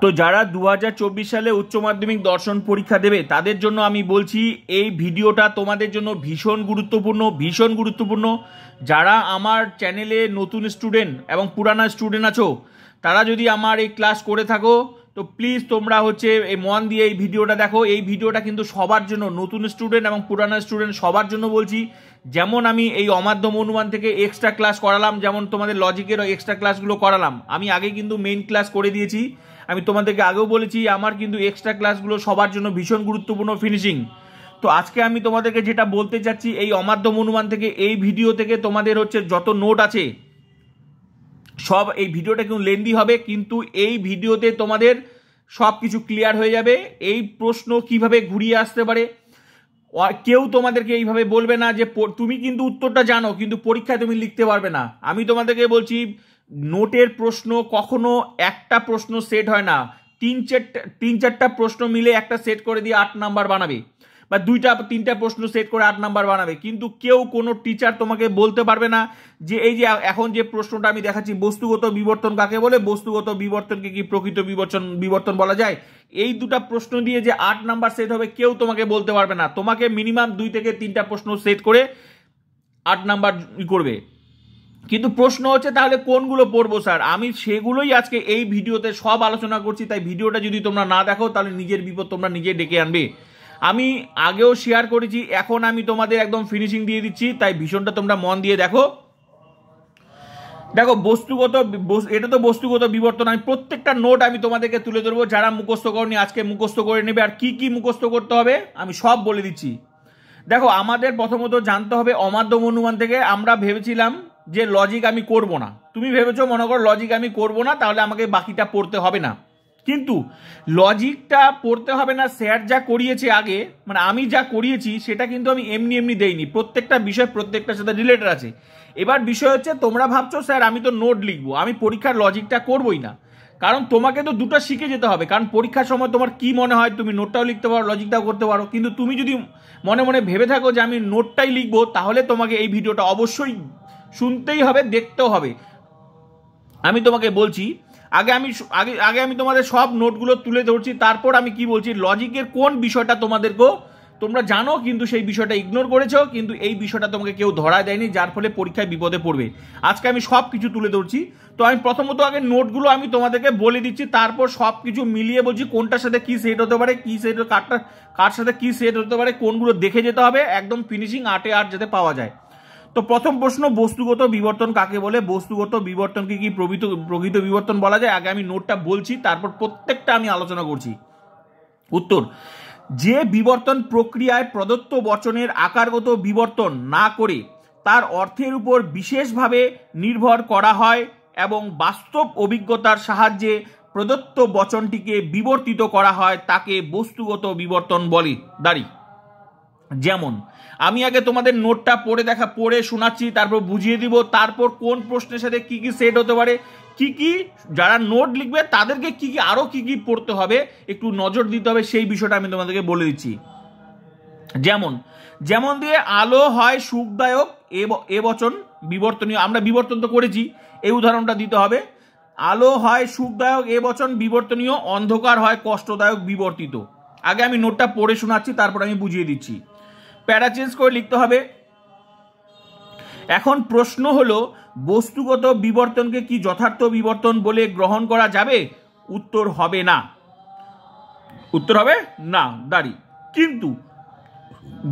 তো যারা 2024 সালে উচ্চ মাধ্যমিক দর্শন পরীক্ষা দেবে তাদের জন্য আমি বলছি এই ভিডিওটা তোমাদের জন্য ভীষণ গুরুত্বপূর্ণ। যারা আমার চ্যানেলে নতুন স্টুডেন্ট এবং পুরানা স্টুডেন্ট আছো তারা যদি আমার এই ক্লাস করে থাকো তো প্লিজ তোমরা এই মন দিয়ে এই ভিডিওটা দেখো। এই ভিডিওটা কিন্তু সবার জন্য, নতুন স্টুডেন্ট এবং পুরানা স্টুডেন্ট সবার জন্য বলছি। যেমন আমি এই অমাধ্যম অনুমান থেকে এক্সট্রা ক্লাস করালাম, যেমন তোমাদের লজিকের এক্সট্রা ক্লাসগুলো করালাম, আমি আগে কিন্তু মেইন ক্লাস করে দিয়েছি। আমি তোমাদেরকে আগেও বলেছি আমার কিন্তু এক্সট্রা ক্লাসগুলো সবার জন্য ভীষণ গুরুত্বপূর্ণ ফিনিশিং। তো আজকে আমি তোমাদেরকে যেটা বলতে চাচ্ছি, এই অমাধ্যম অনুমান থেকে এই ভিডিও থেকে তোমাদের যত নোট আছে সব, এই ভিডিওটা কিন্তু লেন্দি হবে কিন্তু এই ভিডিওতে তোমাদের সব কিছু ক্লিয়ার হয়ে যাবে। এই প্রশ্ন কিভাবে ঘুরিয়ে আসতে পারে, কেউ তোমাদেরকে এইভাবে বলবে না যে তুমি কিন্তু উত্তরটা জানো কিন্তু পরীক্ষায় তুমি লিখতে পারবে না। আমি তোমাদেরকে বলছি নোটের প্রশ্ন কখনো একটা প্রশ্ন সেট হয় না, তিন চারটা প্রশ্ন মিলে একটা সেট করে দিয়ে 8 নাম্বার বানাবে, বা 2-3টা প্রশ্ন সেট করে 8 নাম্বার বানাবে। কিন্তু কেউ কোনো টিচার তোমাকে বলতে পারবে না যে এই যে এখন যে প্রশ্নটা আমি দেখাচ্ছি, বস্তুগত বিবর্তন কাকে বলে, বস্তুগত বিবর্তনকে কি প্রকৃত বিবর্তন বলা যায়, এই দুটা প্রশ্ন দিয়ে যে 8 নাম্বার সেট হবে কেউ তোমাকে বলতে পারবে না। তোমাকে মিনিমাম 2 থেকে 3টা প্রশ্ন সেট করে 8 নাম্বার করবে। কিন্তু প্রশ্ন তাহলে কোনগুলো পড়বো স্যার, আমি সেগুলোই আজকে এই ভিডিওতে সব আলোচনা করছি। তাই ভিডিওটা যদি তোমরা না দেখো তাহলে নিজের বিপদ তোমরা নিজে ডেকে আনবে। আমি আগেও শেয়ার করেছি, এখন আমি তোমাদের একদম ফিনিশিং দিয়ে দিচ্ছি, তাই ভীষণটা তোমরা মন দিয়ে দেখো। এটা তো বস্তুগত বিবর্তন। আমি প্রত্যেকটা নোট আমি তোমাদেরকে তুলে ধরবো। যারা মুখস্থ করনি আজকে মুখস্থ করে নেবে। আর কি কি মুখস্থ করতে হবে আমি সব বলে দিচ্ছি। দেখো, আমাদের প্রথমত জানতে হবে অমাধ্যম অনুমান থেকে আমরা ভেবেছিলাম যে লজিক আমি করব না। তুমি ভেবেছো মনে করো লজিক আমি করব না, তাহলে আমাকে বাকিটা পড়তে হবে না। কিন্তু লজিকটা পড়তে হবে না, স্যার যা করিয়েছে আগে, মানে আমি যা করিয়েছি সেটা কিন্তু আমি এমনি দেইনি। প্রত্যেকটা বিষয় প্রত্যেকটার সাথে রিলেটেড আছে। এবার বিষয় তোমরা ভাবছো স্যার আমি তো নোট লিখবো, আমি পরীক্ষার লজিকটা করবই না। কারণ তোমাকে তো দুটো শিখে যেতে হবে। কারণ পরীক্ষার সময় তোমার কি মনে হয় তুমি নোটটাও লিখতে পারো, লজিকটাও করতে পারো। কিন্তু তুমি যদি মনে মনে ভেবে থাকো যে আমি নোটটাই লিখবো, তাহলে তোমাকে এই ভিডিওটা অবশ্যই শুনতেই হবে, দেখতেও হবে। আমি তোমাকে বলছি আগে আমি তোমাদের সব নোটগুলো তুলে ধরছি, তারপর আমি কি বলছি লজিকের কোন বিষয়টা তোমরা জানো কিন্তু সেই বিষয়টা ইগনোর করেছো, কিন্তু এই বিষয়টা তোমাকে কেউ ধরা দেয়নি, যার ফলে পরীক্ষায় বিপদে পড়বে। আজকে আমি সব কিছু তুলে ধরছি। তো আমি প্রথমত আগে নোটগুলো আমি তোমাদেরকে বলে দিচ্ছি, তারপর সব কিছু মিলিয়ে বলছি কোনটার সাথে কি সেট হতে পারে, কি সেট কার সাথে কি সেট হতে পারে, কোনগুলো দেখে যেতে হবে, একদম ফিনিশিং 8-এ 8 যাতে পাওয়া যায়। তো প্রথম প্রশ্ন, বস্তুগত বিবর্তন কাকে বলে, বস্তুগত বিবর্তনকে কি প্রকৃত বিবর্তন বলা যায়। আগে আমি নোটটা বলছি, তারপর প্রত্যেকটা আমি আলোচনা করছি। উত্তর, যে বিবর্তন প্রক্রিয়ায় প্রদত্ত বচনের আকারগত বিবর্তন না করে তার অর্থের উপর বিশেষভাবে নির্ভর করা হয় এবং বাস্তব অভিজ্ঞতার সাহায্যে প্রদত্ত বচনটিকে বিবর্তিত করা হয় তাকে বস্তুগত বিবর্তন বলে। যেমন আমি আগে তোমাদের নোটটা পড়ে শোনাচ্ছি, তারপর বুঝিয়ে দিব, তারপর কোন প্রশ্নের সাথে কি কি সেট হতে পারে, কি যারা নোট লিখবে তাদেরকে আরো কি পড়তে হবে, একটু নজর দিতে হবে, সেই বিষয়টা আমি তোমাদেরকে বলে দিচ্ছি। যেমন দিয়ে আলো হয় সুখদায়ক এ বচন বিবর্তনীয়, আমরা বিবর্তন তো করেছি, এই উদাহরণটা দিতে হবে। আলো হয় সুখদায়ক এ বচন বিবর্তনীয়, অন্ধকার হয় কষ্টদায়ক বিবর্তিত। আগে আমি নোটটা পড়ে শোনাচ্ছি, তারপর আমি বুঝিয়ে দিচ্ছি। প্যারা চেঞ্জ করে লিখতে হবে। এখন প্রশ্ন হলো, বস্তুগত বিবর্তনকে কি যথার্থ বিবর্তন বলে গ্রহণ করা যাবে? উত্তর হবে না। কিন্তু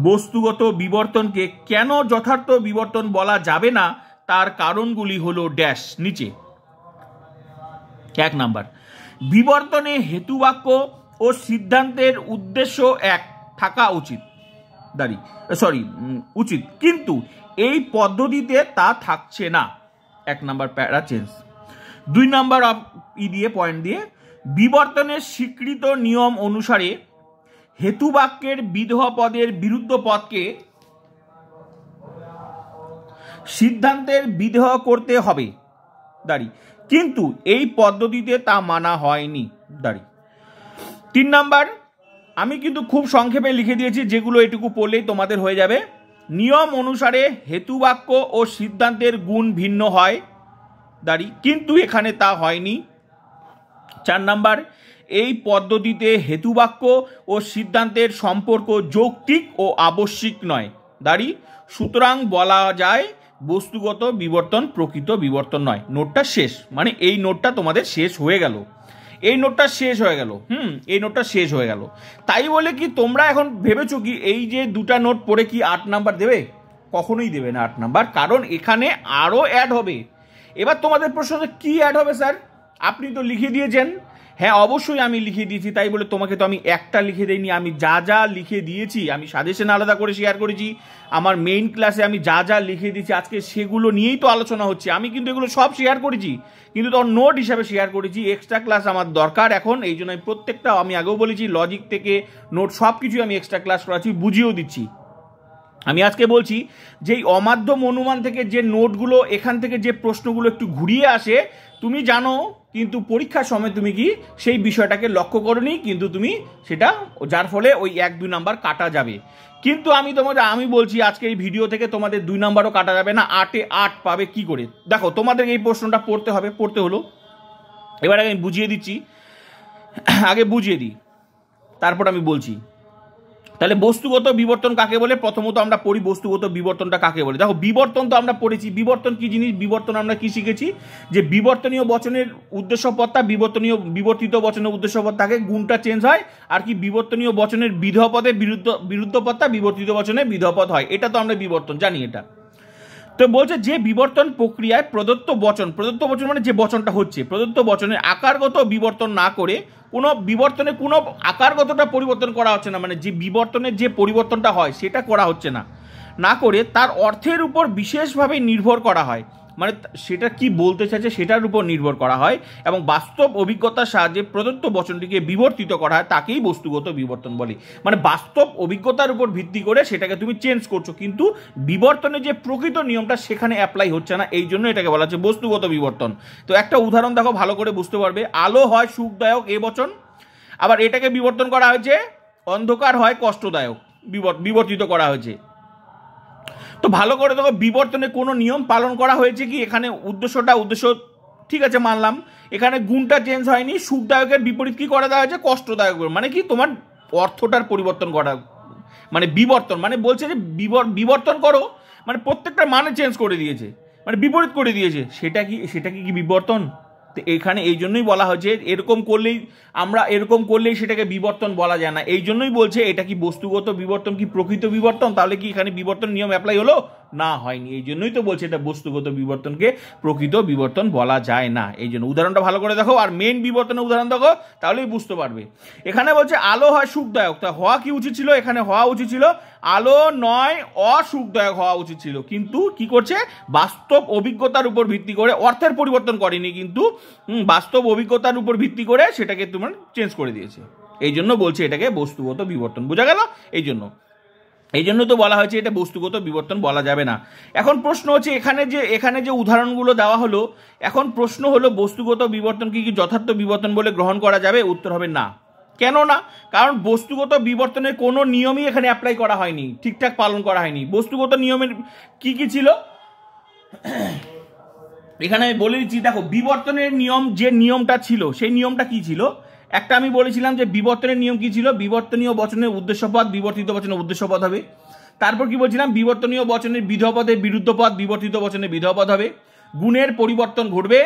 বস্তুগত বিবর্তনকে কেন যথার্থ বিবর্তন বলা যাবে না তার কারণগুলি হলো ড্যাশ নিচে। 1 নাম্বার, বিবর্তনে হেতুবাক্য ও সিদ্ধান্তের উদ্দেশ্য এক থাকা উচিত, কিন্তু এই পদ্ধতিতে তা থাকছে না। 1 নাম্বার প্যারা চেঞ্জ। 2 নাম্বার পয়েন্ট দিয়ে, বিবর্তনের স্বীকৃত নিয়ম অনুসারে হেতুবাক্যের বিধেয় পদের বিরুদ্ধ পদকে সিদ্ধান্তের বিধেয় করতে হবে, কিন্তু এই পদ্ধতিতে তা মানা হয়নি। 3 নাম্বার, আমি কিন্তু খুব সংক্ষেপে লিখে দিয়েছি, যেগুলো এটুকু পড়লেই তোমাদের হয়ে যাবে। নিয়ম অনুসারে হেতুবাক্য ও সিদ্ধান্তের গুণ ভিন্ন হয়, কিন্তু এখানে তা হয়নি। 4 নাম্বার, এই পদ্ধতিতে হেতুবাক্য ও সিদ্ধান্তের সম্পর্ক যৌক্তিক ও আবশ্যিক নয়। দাঁড়ি, সুতরাং বলা যায় বস্তুগত বিবর্তন প্রকৃত বিবর্তন নয়। নোটটা শেষ, মানে এই নোটটা তোমাদের শেষ হয়ে গেল, এই নোটটা শেষ হয়ে গেল। এই নোটটা শেষ হয়ে গেল। তাই বলে কি তোমরা এখন ভেবেছো কি এই যে দুটা নোট পড়ে কি 8 নাম্বার দেবে? কখনোই দেবে না 8 নাম্বার, কারণ এখানে আরও অ্যাড হবে। এবার তোমাদের প্রশ্ন কি অ্যাড হবে স্যার? আপনি তো লিখে দিয়েছেন। হ্যাঁ অবশ্যই আমি লিখে দিয়েছি, তাই বলে তোমাকে তো আমি একটা লিখে দিইনি। আমি যা যা লিখে দিয়েছি, আমি সাজেশন আলাদা করে শেয়ার করেছি, আমার মেইন ক্লাসে আমি যা যা লিখে দিয়েছি আজকে সেগুলো নিয়েই তো আলোচনা হচ্ছে। আমি কিন্তু এগুলো সব শেয়ার করেছি, কিন্তু তখন নোট হিসাবে শেয়ার করেছি। এক্সট্রা ক্লাস আমার দরকার এখন, এই জন্য আমি প্রত্যেকটা, আমি আগেও বলেছি, লজিক থেকে নোট সব কিছুই আমি এক্সট্রা ক্লাস করাচ্ছি, বুঝিয়েও দিচ্ছি। আমি আজকে বলছি যে এই অমাধ্যম অনুমান থেকে যে নোটগুলো, এখান থেকে যে প্রশ্নগুলো একটু ঘুরিয়ে আসে, তুমি জানো, কিন্তু পরীক্ষার সময় তুমি কি সেই বিষয়টাকে লক্ষ্য করনি, কিন্তু তুমি সেটা, যার ফলে ওই 1-2 নাম্বার কাটা যাবে। কিন্তু আমি বলছি আজকে এই ভিডিও থেকে তোমাদের 2 নাম্বারও কাটা যাবে না। 8-এ 8 পাবে কি করে? দেখো, তোমাদের এই প্রশ্নটা পড়তে হবে, পড়তে হলো। এবার আমি বুঝিয়ে দিচ্ছি, আগে বুঝিয়ে দিই, তারপর আমি বলছি। তাহলে বস্তুগত বিবর্তন কাকে বলে? প্রথমত আমরা পড়ি বস্তুগত বিবর্তনটা কাকে বলে। দেখো, বিবর্তন তো আমরা পড়েছি। বিবর্তন কি জিনিস? বিবর্তন আমরা কি শিখেছি? যে বিবর্তনীয় বচনের উদ্দেশ্যপদটা বিবর্তিত বচনের উদ্দেশ্যপদ থাকে, গুণটা চেঞ্জ হয়, আর কি বিবর্তনীয় বচনের বিধেয়পদে বিরুদ্ধপদটা বিবর্তিত বচনে বিধেয়পদ হয়। এটা তো আমরা বিবর্তন জানি। এটা তো বলছে যে বিবর্তন প্রক্রিয়ায় প্রদত্ত বচন মানে যে বচনটা হচ্ছে, প্রদত্ত বচনের আকারগত বিবর্তন না করে, কোনো বিবর্তনে কোনো আকারগতটা পরিবর্তন করা হচ্ছে না, মানে যে বিবর্তনের যে পরিবর্তনটা হয় সেটা করা হচ্ছে না করে তার অর্থের উপর বিশেষভাবে নির্ভর করা হয়। মানে সেটা কি বলতে চাইছে সেটার উপর নির্ভর করা হয়, এবং বাস্তব অভিজ্ঞতার সাহায্যে প্রদত্ত বচনটিকে বিবর্তিত করা হয়, তাকেই বস্তুগত বিবর্তন বলে। মানে বাস্তব অভিজ্ঞতার উপর ভিত্তি করে সেটাকে তুমি চেঞ্জ করছো, কিন্তু বিবর্তনের যে প্রকৃত নিয়মটা সেখানে অ্যাপ্লাই হচ্ছে না, এই জন্য এটাকে বলা হচ্ছে বস্তুগত বিবর্তন। তো একটা উদাহরণ দেখো, ভালো করে বুঝতে পারবে। আলো হয় সুখদায়ক, এ বচন, আবার এটাকে বিবর্তন করা হয়েছে অন্ধকার হয় কষ্টদায়ক, বিবর্তিত করা হয়েছে। তো ভালো করে দেখো, বিবর্তনে কোনো নিয়ম পালন করা হয়েছে কি? এখানে উদ্দেশ্য ঠিক আছে মানলাম, এখানে গুণটা চেঞ্জ হয়নি। সুখদায়কের বিপরীত কি করে দেওয়া হয়েছে? কষ্টদায়ক। মানে কি? তোমার অর্থটার পরিবর্তন করা, মানে বিবর্তন, মানে বলছে যে বিবর্তন করো, মানে প্রত্যেকটা মানে চেঞ্জ করে দিয়েছে, মানে বিপরীত করে দিয়েছে। সেটা কি বিবর্তন? তো এখানে এই জন্যই বলা হয়েছে এরকম করলেই সেটাকে বিবর্তন বলা যায় না। এই জন্যই বলছে এটা কি বস্তুগত বিবর্তন কি প্রকৃত বিবর্তন? তাহলে কি এখানে বিবর্তন নিয়ম অ্যাপ্লাই হলো? না, হয়নি। এই জন্যই তো বলছে এটা বস্তুগত বিবর্তনকে প্রকৃত বিবর্তন বলা যায় না। এই জন্য উদাহরণটা ভালো করে দেখো, আর মেন বিবর্তনের উদাহরণ দেখো, তাহলেই বুঝতে পারবে। এখানে বলছে আলো হয় সুখদায়ক, তা হওয়া কি উচিত ছিল? এখানে হওয়া উচিত ছিল আলো নয় অসুখদায়ক হওয়া উচিত ছিল, কিন্তু কি করছে? বাস্তব অভিজ্ঞতার উপর ভিত্তি করে, অর্থের পরিবর্তন করেনি, কিন্তু বাস্তব অভিজ্ঞতার উপর ভিত্তি করে সেটাকে তোমার চেঞ্জ করে দিয়েছে। এই জন্য বলছে এটাকে বস্তুগত বিবর্তন। বোঝা গেল? এই জন্য তো বলা হয়েছে এটা বস্তুগত বিবর্তন বলা যাবে না। এখন প্রশ্ন হচ্ছে, এখানে যে উদাহরণগুলো দেওয়া হলো, এখন প্রশ্ন হলো বস্তুগত বিবর্তন কি যথার্থ বিবর্তন বলে গ্রহণ করা যাবে? উত্তর হবে না। কেন না? কারণ বস্তুগত বিবর্তনের কোনো নিয়মই এখানে অ্যাপ্লাই করা হয়নি, ঠিকঠাক পালন করা হয়নি। বস্তুগত নিয়মের কি ছিল এখানে আমি বলে দিচ্ছি। দেখো, বিবর্তনের নিয়ম, যে নিয়মটা ছিল সেই নিয়মটা কি ছিল? একটা আমি বলেছিলাম যে বিবর্তনের নিয়ম কি ছিল? বিবর্তনীয় বচনের উদ্দেশ্যপদ বিবর্তিত বচনের উদ্দেশ্যপদ হবে। তারপর কি বলছিলাম? বিবর্তনীয় বচনের বিধেয়পদের বিরুদ্ধপদ বিবর্তিত বচনের বিধেয়পদ হবে। গুণের পরিবর্তন ঘটবে,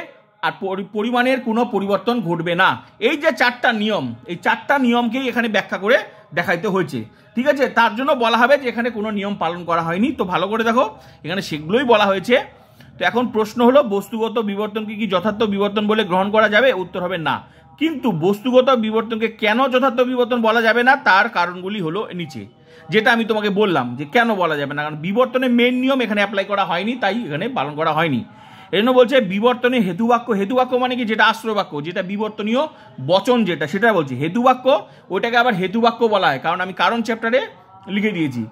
আর পরিমাণের কোনো পরিবর্তন ঘটবে না। এই যে 4টা নিয়ম, এই 4টা নিয়মকেই এখানে ব্যাখ্যা করে দেখাইতে হয়েছে। ঠিক আছে, তার জন্য বলা হবে যে এখানে কোনো নিয়ম পালন করা হয়নি। তো ভালো করে দেখো, এখানে সেগুলোই বলা হয়েছে। তো এখন প্রশ্ন হলো বস্তুগত বিবর্তনকে কি যথার্থ বিবর্তন বলে গ্রহণ করা যাবে? উত্তর হবে না। কিন্তু বস্তুগত বিবর্তনকে কেন যথার্থ বিবর্তন বলা যাবে না, তার কারণগুলি হলো নিচে, যেটা আমি তোমাকে বললাম যে কেন বলা যাবে না। কারণ বিবর্তনের মেন নিয়ম এখানে অ্যাপ্লাই করা হয়নি, তাই এখানে পালন করা হয়নি। এই জন্য বলছে বিবর্তনে হেতুবাক্য মানে কি? যেটা আশ্রয় বাক্য, যেটা বিবর্তনীয় বচন, সেটা বলছি হেতুবাক্য। ওইটাকে আবার হেতুবাক্য বলা হয়, কারণ আমি কারণ চ্যাপ্টারে লিখে দিয়েছি।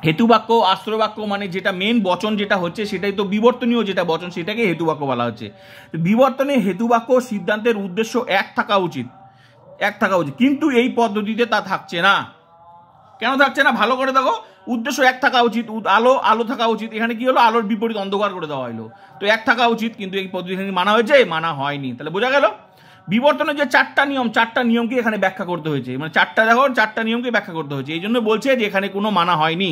হেতুবাক্য, আশ্রয় বাক্য মানে যেটা মেন বচন যেটা হচ্ছে সেটাই তো বিবর্তনীয় যেটা বচন, সেটাকে হেতুবাক্য বলা হচ্ছে। বিবর্তনে হেতুবাক্য সিদ্ধান্তের উদ্দেশ্য এক থাকা উচিত, কিন্তু এই পদ্ধতিতে তা থাকছে না। কেন থাকছে না? ভালো করে দেখো, উদ্দেশ্য এক থাকা উচিত, আলো থাকা উচিত। এখানে কি হলো? আলোর বিপরীত অন্ধকার করে দেওয়া হলো। তো এক থাকা উচিত, কিন্তু এই পদ্ধতি মানা হয়েছে? মানা হয়নি। তাহলে বোঝা গেল বিবর্তনের যে চারটা নিয়মকে এখানে ব্যাখ্যা করতে হয়েছে, মানে চারটা নিয়মকে ব্যাখ্যা করতে হয়েছে, এই জন্য বলছে যে এখানে কোনো মানা হয়নি।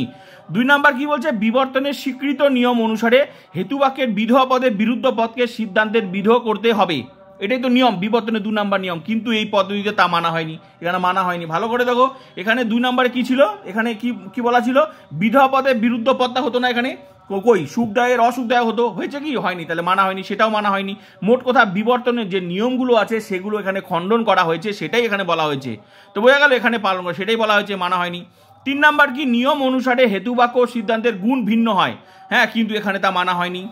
2 নাম্বার কি বলছে, বিবর্তনের স্বীকৃত নিয়ম অনুসারে হেতুবাক্যের বিধেয় পদের বিরুদ্ধ পদকে সিদ্ধান্তের বিধেয় করতে হবে। এটাই তো নিয়ম, বিবর্তনের 2 নাম্বার নিয়ম, কিন্তু এই পদ্ধতিতে তা মানা হয়নি, এখানে মানা হয়নি। ভালো করে দেখো, এখানে 2 নাম্বারে কি ছিল, এখানে কি বলা ছিল, বিধেয় পদের বিরুদ্ধ পদটা হতো না, এখানে কই সুখদায়ের অসুখদায় হতো, হয়েছে কি হয়নি, তাহলে মানা হয়নি, সেটাও মানা হয়নি। মোট কথা বিবর্তনের যে নিয়মগুলো আছে সেগুলো এখানে খণ্ডন করা হয়েছে, সেটাই এখানে বলা হয়েছে। তো বোঝা গেল এখানে পালন করা, সেটাই বলা হয়েছে, মানা হয়নি। 3 নাম্বার কি, নিয়ম অনুসারে হেতুবাক্য সিদ্ধান্তের গুণ ভিন্ন হয়, হ্যাঁ, কিন্তু এখানে তা মানা হয়নি।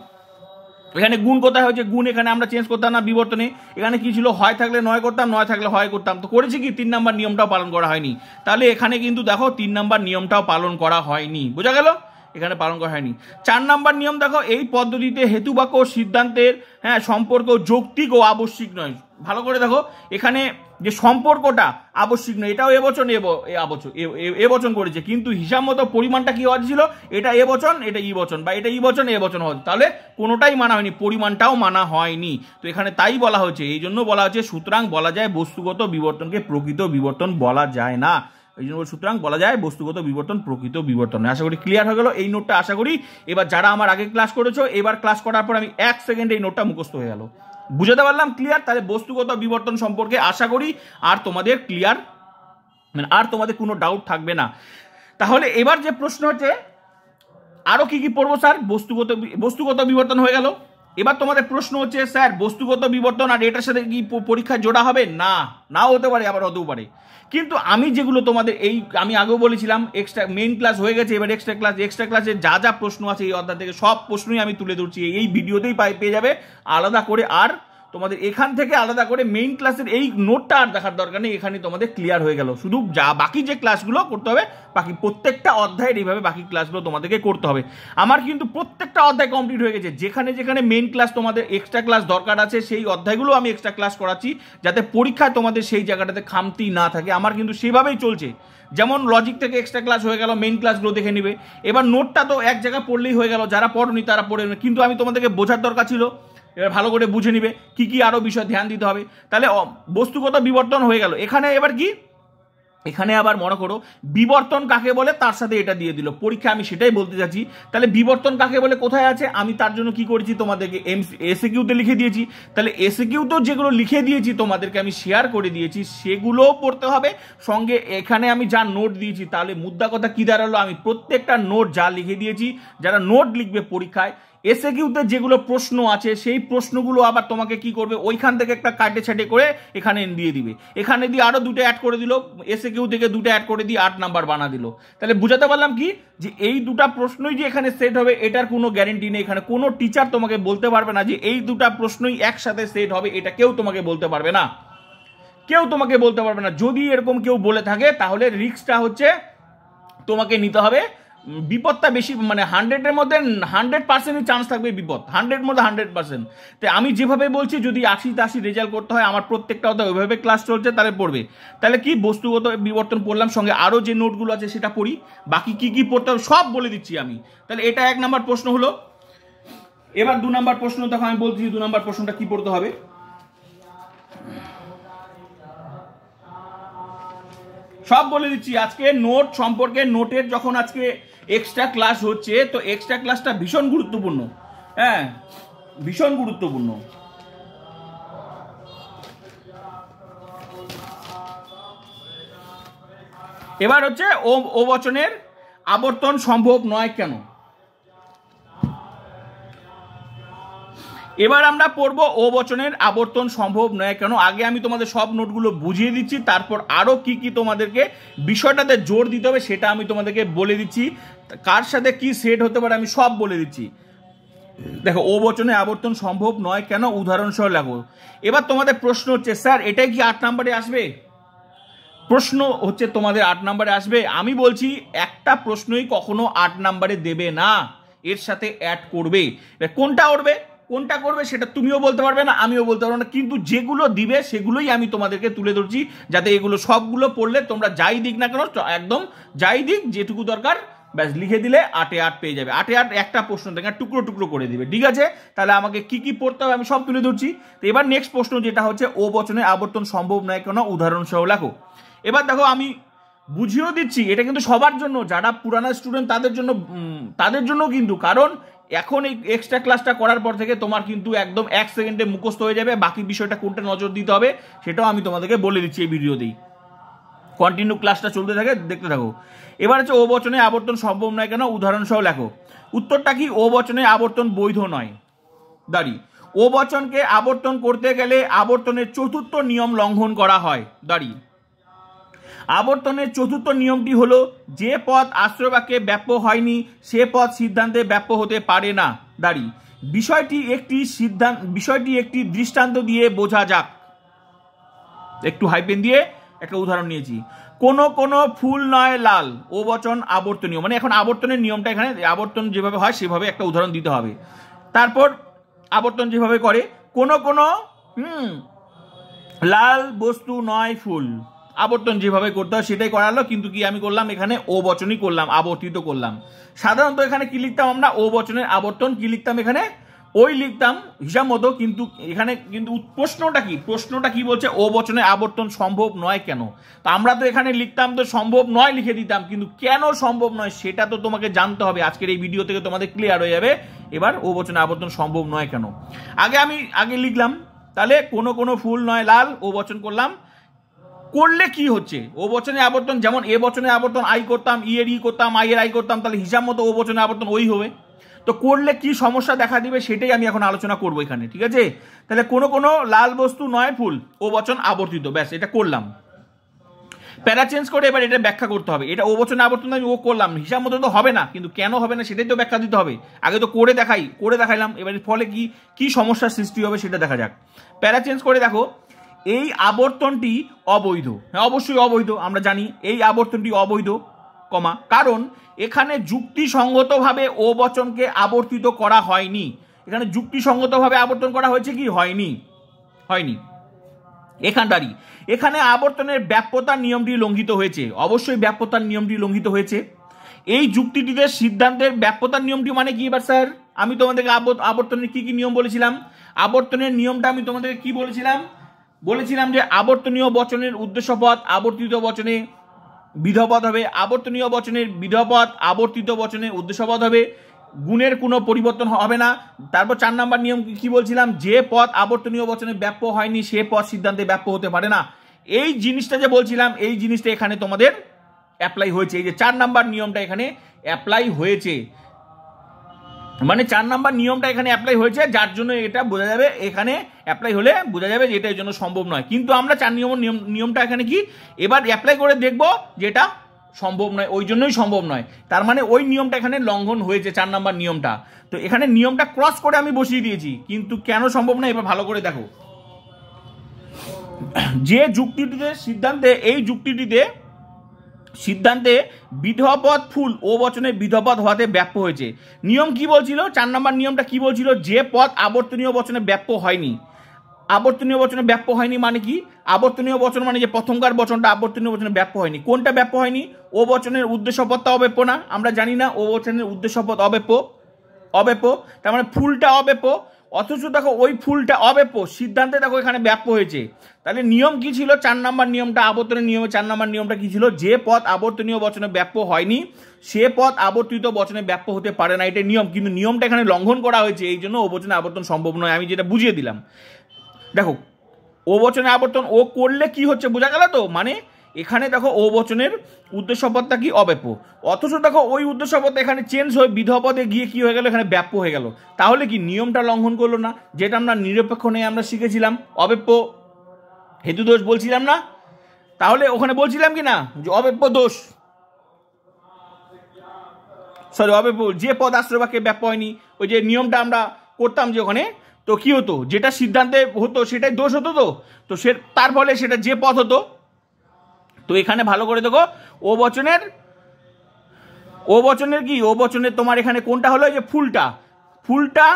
এখানে গুণ কোথায় হয়েছে, গুণ এখানে আমরা চেঞ্জ করতাম না বিবর্তনে, এখানে কি ছিল, হয় থাকলে নয় করতাম, নয় থাকলে হয় করতাম, তো করেছি কি 3 নাম্বার নিয়মটাও পালন করা হয়নি। তাহলে এখানে কিন্তু দেখো 3 নাম্বার নিয়মটাও পালন করা হয়নি, বোঝা গেল, এখানে পালন করা হয়নি। 4 নাম্বার নিয়ম দেখো, এই পদ্ধতিতে হেতুবাক্য ও সিদ্ধান্তের সম্পর্ক যৌক্তিক ও আবশ্যিক নয়। ভালো করে দেখো, এখানে যে সম্পর্কটা আবশ্যিক নয়, এটাও এবচন করেছে, কিন্তু হিসাব মতো পরিমাণটা কি হওয়া ছিল, এটা এবচন, এটা ইবচন, বা এটা ইবচন এবচন হওয়া, তাহলে কোনোটাই মানা হয়নি, পরিমাণটাও মানা হয়নি। তো এখানে তাই বলা হয়েছে, এই জন্য বলা হচ্ছে সুতরাং বলা যায় বস্তুগত বিবর্তনকে প্রকৃত বিবর্তন বলা যায় না, এই জন্য সুতরাং বলা যায় বস্তুগত বিবর্তন প্রকৃত বিবর্তন। আশা করি ক্লিয়ার হয়ে গেল এই নোটটা। আশা করি এবার যারা আমার আগে ক্লাস করেছো, এবার ক্লাস করার পর আমি 1 সেকেন্ডে এই নোটটা মুখস্থ হয়ে গেল, বুঝাতে পারলাম, ক্লিয়ার। তাহলে বস্তুগত বিবর্তন সম্পর্কে আশা করি আর তোমাদের ক্লিয়ার, মানে আর তোমাদের কোনো ডাউট থাকবে না। তাহলে এবার যে প্রশ্ন হচ্ছে, আরো কি পড়বো স্যার, বস্তুগত বিবর্তন হয়ে গেল, এবার তোমাদের প্রশ্ন হচ্ছে স্যার বস্তুগত বিবর্তন আর এটার সাথে কি পরীক্ষায় জোড়া হবে, না, নাও হতে পারে, আবার হতেও পারে। কিন্তু আমি যেগুলো তোমাদের আমি আগেও বলেছিলাম, এক্সট্রা মেইন ক্লাস হয়ে গেছে, এবার এক্সট্রা ক্লাসে যা প্রশ্ন আছে এই অধ্যায় থেকে সব প্রশ্নই আমি তুলে ধরছি, এই ভিডিওতেই পেয়ে যাবে আলাদা করে। আর তোমাদের এখান থেকে আলাদা করে মেইন ক্লাসের এই নোটটা আর দেখার দরকার নেই, এখানে তোমাদের ক্লিয়ার হয়ে গেল। শুধু বাকি যে ক্লাসগুলো করতে হবে, বাকি প্রত্যেকটা অধ্যায়ের এইভাবে বাকি ক্লাসগুলো তোমাদেরকে করতে হবে। আমার কিন্তু প্রত্যেকটা অধ্যায় কমপ্লিট হয়ে গেছে, যেখানে মেইন ক্লাস তোমাদের এক্সট্রা ক্লাস দরকার আছে সেই অধ্যায়গুলো আমি এক্সট্রা ক্লাস করাচ্ছি, যাতে পরীক্ষায় তোমাদের সেই জায়গাটাতে খামতি না থাকে। আমার কিন্তু সেভাবেই চলছে, যেমন লজিক থেকে এক্সট্রা ক্লাস হয়ে গেল, মেইন ক্লাসগুলো দেখে নিবে। এবার নোটটা তো এক জায়গায় পড়লেই হয়ে গেল, যারা পড়নি তারা পড়ে নেবে, কিন্তু আমি তোমাদেরকে বোঝার দরকার ছিল, এবার ভালো করে বুঝে নিবে কি আরো বিষয় ধ্যান দিতে হবে। তাহলে বস্তুগত বিবর্তন হয়ে গেল। এখানে এবার কি, এখানে আবার মনে করো বিবর্তন কাকে বলে, তার সাথে এটা দিয়ে দিল পরীক্ষা, আমি সেটাই বলতে চাচ্ছি। তাহলে বিবর্তন কাকে বলে কোথায় আছে, আমি তার জন্য কি করেছি, তোমাদেরকে এসএকিউতে লিখে দিয়েছি। তাহলে এসএকিউতে যেগুলো লিখে দিয়েছি তোমাদেরকে আমি শেয়ার করে দিয়েছি, সেগুলোও পড়তে হবে সঙ্গে। এখানে আমি যা নোট দিয়েছি, তাহলে মুদ্রা কথা কি দাঁড়ালো, আমি প্রত্যেকটা নোট যা লিখে দিয়েছি, যারা নোট লিখবে পরীক্ষায় এসএকিউতে যেগুলো প্রশ্ন আছে সেই প্রশ্নগুলো আবার তোমাকে কি করবে, ওইখান থেকে একটা কাটে ছাটে করে এখানে দিয়ে দিবে, এখানে দিয়ে আরো 2টা অ্যাড করে দিল, এসএকিউ থেকে 2টা অ্যাড করে দিয়ে 8 নাম্বার বানা দিল। তাহলে বুঝাতে পারলাম কি, যে এই 2টা প্রশ্নই যে এখানে সেট হবে এটার কোনো গ্যারেন্টি নেই। এখানে কোনো টিচার তোমাকে বলতে পারবে না যে এই 2টা প্রশ্নই একসাথে সেট হবে, এটা কেউ তোমাকে বলতে পারবে না, কেউ তোমাকে বলতে পারবে না। যদি এরকম কেউ বলে থাকে তাহলে রিস্কটা হচ্ছে তোমাকে নিতে হবে, বিপদটা বেশি, মানে 100-এর মধ্যে 100%ই চান্স থাকবে বিপদ, 100-এর মধ্যে 100%। তাই আমি যেভাবে বলছি, যদি 80-80 রেজাল্ট করতে হয়, আমার প্রত্যেকটা অধ্যায় ওইভাবে ক্লাস চলছে, তাহলে পড়বে। তাহলে কি বস্তুগত বিবর্তন পড়লাম, সঙ্গে আরো যে নোটগুলো আছে সেটা পড়ি, বাকি কি পড়তে হবে সব বলে দিচ্ছি আমি। তাহলে এটা 1 নাম্বার প্রশ্ন হলো। এবার 2 নাম্বার প্রশ্ন দেখো, আমি বলছি 2 নাম্বার প্রশ্নটা কি পড়তে হবে। সব বলে দিচ্ছি আজকে নোট সম্পর্কে। নোটের যখন আজকে এক্সট্রা ক্লাস হচ্ছে, তো এক্সট্রা ক্লাসটা ভীষণ গুরুত্বপূর্ণ, হ্যাঁ, ভীষণ গুরুত্বপূর্ণ। এবার হচ্ছে ও বচনের আবর্তন সম্ভব নয় কেন। এবার আমরা পড়বো ও বচনের আবর্তন সম্ভব নয় কেন। আগে আমি তোমাদের সব নোটগুলো বুঝিয়ে দিচ্ছি, তারপর আরো কি তোমাদেরকে বিষয়টাতে জোর দিতে হবে সেটা আমি তোমাদেরকে বলে দিচ্ছি, কার সাথে কি সেট হতে পারে আমি সব বলে দিচ্ছি। দেখো, ও বচনে আবর্তন সম্ভব নয় কেন, উদাহরণ সহ লেখো। এবার তোমাদের প্রশ্ন হচ্ছে, স্যার এটাই কি 8 নম্বরে আসবে? প্রশ্ন হচ্ছে তোমাদের 8 নম্বরে আসবে। আমি বলছি একটা প্রশ্নই কখনো 8 নম্বরে দেবে না, এর সাথে অ্যাড করবে। কোনটা করবে সেটা তুমিও বলতে পারবে না, আমিও বলতে পারবো না, কিন্তু যেগুলো দিবে সেগুলোই আমি তোমাদেরকে তুলে ধরছি, যাতে এগুলো সবগুলো পড়লে তোমরা যাই দিক না কেন, একদম যাই দিক যেটুকু দরকার ব্যাস লিখে দিলে 8 এ 8 পেয়ে যাবে। 8 এ 8 একটা প্রশ্ন থেকে টুকরো টুকরো করে দিবে, ঠিক আছে? তাহলে আমাকে কি কি পড়তে হবে আমি সব তুলে ধরছি। তো এবার নেক্সট প্রশ্ন যেটা হচ্ছে ও বচনে আবর্তন সম্ভব নয় কেন, উদাহরণ সহ লেখো। এবার দেখো আমি বুঝিয়েও দিচ্ছি, এটা কিন্তু সবার জন্য, যারা পুরানা স্টুডেন্ট তাদের জন্য কিন্তু, কারণ এখন এই এক্সট্রা ক্লাসটা করার পর থেকে তোমার কিন্তু একদম 1 সেকেন্ডে মুখস্থ হয়ে যাবে। বাকি বিষয়টা কোনটা নজর দিতে হবে সেটাও আমি তোমাদেরকে বলে দিচ্ছি এই ভিডিওতেই। কন্টিনিউ ক্লাসটা চলতে থাকে, দেখতে থাকো। এবার হচ্ছে ও বচনে আবর্তন সম্ভব নয় কেন, উদাহরণ সহ লেখো। উত্তরটা কি, ও বচনে আবর্তন বৈধ নয়। দাঁড়ি, ও বচনকে আবর্তন করতে গেলে আবর্তনের চতুর্থ নিয়ম লঙ্ঘন করা হয়। দাঁড়ি, আবর্তনের চতুর্থ নিয়মটি হলো যে পদ আশ্রয়বাক্যে ব্যাপ্য হয়নি সে পদ সিদ্ধান্তে ব্যাপ্য হতে পারে না। দাঁড়ি, বিষয়টি একটি দৃষ্টান্ত দিয়ে বোঝা যাক। একটু হাইপেন দিয়ে একটা উদাহরণ নিয়েছি। কোন ফুল নয় লাল, ও বচন আবর্তনীয়, মানে এখন আবর্তনের নিয়মটা এখানে আবর্তন যেভাবে হয় সেভাবে একটা উদাহরণ দিতে হবে। তারপর আবর্তন যেভাবে করে, কোন লাল বস্তু নয় ফুল, আবর্তন যেভাবে করতে হয় সেটাই করালো, কিন্তু কি আমি করলাম এখানে ও বচনই করলাম, আবর্তিত করলাম। সাধারণত এখানে কি লিখতাম আমরা, ও বচনের আবর্তন কি লিখতাম, এখানে ওই লিখতাম হিসাব মতো, কিন্তু এখানে কিন্তু প্রশ্নটা কি বলছে, ও বচনে আবর্তন সম্ভব নয় কেন। তো আমরা তো এখানে লিখতাম তো সম্ভব নয় লিখে দিতাম, কিন্তু কেন সম্ভব নয় সেটা তো তোমাকে জানতে হবে। আজকের এই ভিডিও থেকে তোমাদের ক্লিয়ার হয়ে যাবে এবার ও বচনে আবর্তন সম্ভব নয় কেন। আগে লিখলাম, তাহলে কোন ফুল নয় লাল, ও বচন করলাম, করলে কি হচ্ছে, ও বচনে আবর্তন যেমন এ বচনে আবর্তন আই করতাম, ই এর ই করতাম, আই এর আই করতাম, তাহলে হিসাব মতো ও বচনে আবর্তন ওই হবে। তো করলে কি সমস্যা দেখা দিবে সেটাই আমি এখন আলোচনা করবো এখানে, ঠিক আছে? তাহলে কোন লাল বস্তু নয় ফুল, ও বচন আবর্তিত, ব্যাস এটা করলাম। প্যারা চেঞ্জ করে এবার এটা ব্যাখ্যা করতে হবে। এটা ও বচনে আবর্তন আমি ও করলাম, হিসাব মতো তো হবে না, কিন্তু কেন হবে না সেটাই তো ব্যাখ্যা দিতে হবে। আগে তো করে দেখাইলাম, এবার ফলে কি সমস্যার সৃষ্টি হবে সেটা দেখা যাক। প্যারা চেঞ্জ করে দেখো, এই আবর্তনটি অবৈধ। হ্যাঁ, অবশ্যই অবৈধ, আমরা জানি এই আবর্তনটি অবৈধ, কারণ এখানে যুক্তিসঙ্গতভাবে ও বচনকে আবর্তিত করা হয়নি। এখানে যুক্তিসঙ্গতভাবে আবর্তন করা হয়েছে কি, হয়নি। এখানে আবর্তনের ব্যাপ্যতার নিয়মটি লঙ্ঘিত হয়েছে, অবশ্যই ব্যাপ্যতার নিয়মটি লঙ্ঘিত হয়েছে। এই যুক্তিটিতে সিদ্ধান্তের ব্যাপ্যতার নিয়মটি মানে কি, এবার স্যার আমি তোমাদেরকে আবর্তনের কি নিয়ম বলেছিলাম, আবর্তনের নিয়মটা আমি তোমাদেরকে কি বলেছিলাম যে আবর্তনীয় বচনের উদ্দেশ্যপদ আবর্তিত বচনে বিধপদ হবে, আবর্তনীয় বচনের বিধপদ আবর্তিত বচনে উদ্দেশ্যপদ হবে, গুণের কোনো পরিবর্তন হবে না। তারপর 4 নম্বর নিয়ম কি বলছিলাম, যে পদ আবর্তনীয় বচনে ব্যাপ্য হয়নি সে পদ সিদ্ধান্তে ব্যাপ্য হতে পারে না। এই জিনিসটা যে বলছিলাম, এই জিনিসটা এখানে তোমাদের অ্যাপ্লাই হয়েছে, এই যে 4 নম্বর নিয়মটা এখানে অ্যাপ্লাই হয়েছে, মানে 4 নম্বর নিয়মটা এখানে অ্যাপ্লাই হয়েছে, যার জন্য এটা বোঝা যাবে, এখানে অ্যাপ্লাই হলে বোঝা যাবে যে এটার জন্য সম্ভব নয়। কিন্তু আমরা 4 নিয়মটা এখানে কি এবার অ্যাপ্লাই করে দেখবো যেটা সম্ভব নয়, ওই জন্যই সম্ভব নয়, তার মানে ওই নিয়মটা এখানে লঙ্ঘন হয়েছে 4 নম্বর নিয়মটা। তো এখানে নিয়মটা ক্রস করে আমি বসিয়ে দিয়েছি, কিন্তু কেন সম্ভব নয় এবার ভালো করে দেখো। যে যুক্তিটিতে সিদ্ধান্তে বিধপদ ফুল ও বচনে বিধপদ হওয়াতে ব্যাপ্য হয়েছে। নিয়ম কি বলছিল, 4 নম্বর নিয়মটা কি বলছিল, যে পদ আবর্তনীয় বচনে ব্যাপ্য হয়নি। আবর্তনীয় বচনে ব্যাপ্য হয়নি মানে কি, আবর্তনীয় বচন মানে যে প্রথমকার বচনটা আবর্তনীয় বচনে ব্যাপ্য হয়নি। কোনটা ব্যাপ্য হয়নি, ও বচনের উদ্দেশ্যপদটা অব্যাপ্য না, আমরা জানি না ও বচনের উদ্দেশ্যপদ অব্যাপ্য, তার মানে ফুলটা অব্যাপ্য, অথচ দেখো ওই ফুলটা অব্যাপ্য, সিদ্ধান্তে দেখো এখানে ব্যাপ্য হয়েছে। তাহলে নিয়ম কি ছিল, 4 নম্বর নিয়মটা, আবর্তনের নিয়মে 4 নম্বর নিয়মটা কি ছিল, যে পদ আবর্তনীয় বচনে ব্যাপ্য হয়নি সে পদ আবর্তিত বচনে ব্যাপ্য হতে পারে না, এটা নিয়ম। কিন্তু নিয়মটা এখানে লঙ্ঘন করা হয়েছে, এই জন্য ও বচনে আবর্তন সম্ভব নয়, আমি যেটা বুঝিয়ে দিলাম। দেখো ও বচনে আবর্তন ও করলে কি হচ্ছে বোঝা গেল তো, মানে এখানে দেখো ও বচনের উদ্দেশ্যপদটা কি অব্যাপ্য, অথচ দেখো ওই উদ্দেশ্যপদ এখানে চেঞ্জ হয়ে বিধপদে গিয়ে কি হয়ে গেল, এখানে ব্যাপ্য হয়ে গেল। তাহলে কি নিয়মটা লঙ্ঘন করলো না, যেটা আমরা নিরপেক্ষ নিয়ে আমরা শিখেছিলাম, অব্যাপ্য হেতু দোষ বলছিলাম না, তাহলে ওখানে বলছিলাম কি না যে অব্যাপ্য দোষ, অব্যাপ্য যে পদ আশ্রয়বাক্যে ব্যাপ্য হয়নি, ওই যে নিয়মটা আমরা করতাম যে ওখানে, তো কি হতো, যেটা সিদ্ধান্তে হতো সেটাই দোষ হতো, তো তার ফলে সেটা যে পদ হতো। তো এখানে ভালো করে দেখো, ও বচনের কি, ও বচনের তোমার এখানে কোনটা হলো, যে ফুলটা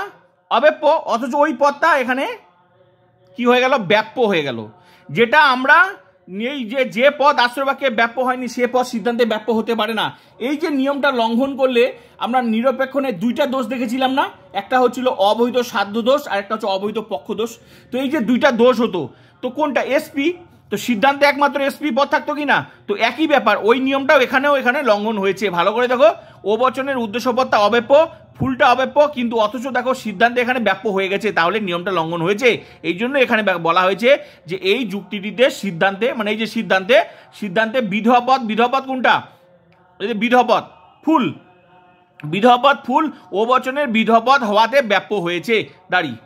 অব্যাপ্য, অথচ ওই পদটা এখানে কি হয়ে গেল, ব্যাপ্য হয়ে গেল, যেটা আমরা এই যে পদ আশ্রয় বাক্যে ব্যাপ্য হয়নি সে পদ সিদ্ধান্তে ব্যাপ্য হতে পারে না, এই যে নিয়মটা লঙ্ঘন করলে আমরা নিরপেক্ষণে দুইটা দোষ দেখেছিলাম না, একটা হচ্ছিল অবৈধ সাধ্য দোষ আর একটা হচ্ছে অবৈধ পক্ষ দোষ। তো এই যে দুইটা দোষ হতো, তো কোনটা এসপি, তো সিদ্ধান্তে একমাত্র এসপি পদ থাকতো কি না, তো একই ব্যাপার ওই নিয়মটাও এখানে লঙ্ঘন হয়েছে। ভালো করে দেখো, ও বচনের উদ্দেশ্য পদটা অব্যাপ্য, ফুলটা অব্যাপ্য, কিন্তু অথচ দেখো সিদ্ধান্তে এখানে ব্যাপ্য হয়ে গেছে, তাহলে নিয়মটা লঙ্ঘন হয়েছে। এই জন্য এখানে বলা হয়েছে যে এই যুক্তিটিতে সিদ্ধান্তে, মানে এই যে সিদ্ধান্তে বিধবা পদ কোনটা, এই যে বিধবা পদ ফুল, বিধবা পদ ফুল ও বচনের বিধবা পদ হওয়াতে ব্যাপ্য হয়েছে,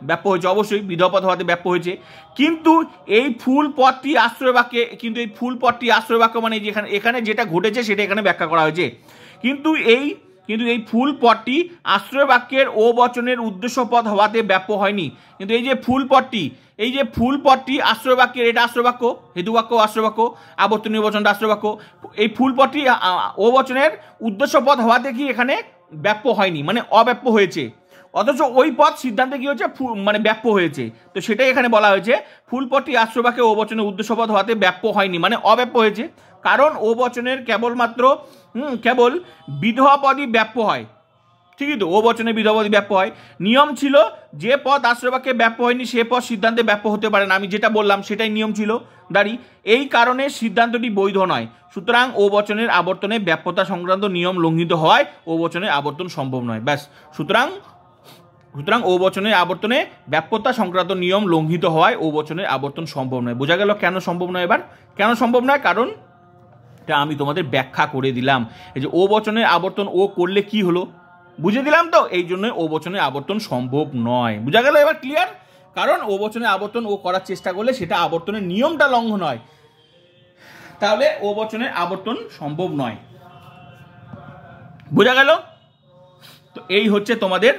ব্যাপ্য হয়েছে, অবশ্যই বিধবা পদ হওয়াতে ব্যাপ্য হয়েছে। কিন্তু এই ফুল পদটি আশ্রয় বাক্যে, কিন্তু এই ফুল পদটি আশ্রয় বাক্য মানে এখানে যেটা ঘটেছে সেটা এখানে ব্যাখ্যা করা হয়েছে, কিন্তু এই ফুল পদটি আশ্রয় বাক্যের ও বচনের উদ্দেশ্য পদ হওয়াতে ব্যাপ্য হয়নি। কিন্তু এই যে ফুল পদটি আশ্রয় বাক্যের, এটা আশ্রয় বাক্য, হেতু বাক্য আশ্রয় বাক্য, আবর্তনীয় বচনটা আশ্রয় বাক্য, এই ফুল পদটি ও বচনের উদ্দেশ্য পদ হওয়াতে কি এখানে ব্যাপ্য হয়নি, মানে অব্যাপ্য হয়েছে, অথচ ওই পদ সিদ্ধান্তে কি হচ্ছে মানে ব্যাপ্য হয়েছে। তো সেটাই এখানে বলা হয়েছে ফুল পদটি আশ্রয় বাক্যে ও বচনের উদ্দেশ্য পদ হওয়াতে ব্যাপ্য হয়নি, মানে অব্যাপ্য হয়েছে, কারণ ও বচনের কেবল বিধবা পদই ব্যাপ্য হয়, ঠিকই তো, ও বচনে বিধবা পদই ব্যাপ্য হয়। নিয়ম ছিল যে পদ আশ্রয় বাক্যে ব্যাপ্য হয়নি সে পদ সিদ্ধান্তে ব্যাপ্য হতে পারে না, আমি যেটা বললাম সেটাই নিয়ম ছিল, এই কারণে সিদ্ধান্তটি বৈধ নয়। সুতরাং ও বচনের আবর্তনে ব্যাপ্যতা সংক্রান্ত নিয়ম লঙ্ঘিত হওয়ায় ও বচনের আবর্তন সম্ভব নয়। ব্যাস, সুতরাং ও বচনের আবর্তনে ব্যাপ্যতা সংক্রান্ত নিয়ম লঙ্ঘিত হওয়ায় ও বচনের আবর্তন সম্ভব নয়। বোঝা গেল কেন সম্ভব নয়? এবার কেন সম্ভব নয়, কারণ এটা আমি তোমাদের ব্যাখ্যা করে দিলাম। এই যে ও বচনের আবর্তন ও করলে কি হলো বুঝে দিলাম, তো এই জন্য ও বচনের আবর্তন সম্ভব নয়। বুঝা গেল এবার ক্লিয়ার? কারণ ও বচনের আবর্তন ও করার চেষ্টা করলে সেটা আবর্তনের নিয়মটা লঙ্ঘন হয়, তাহলে ও বচনের আবর্তন সম্ভব নয়। বোঝা গেল? তো এই হচ্ছে তোমাদের,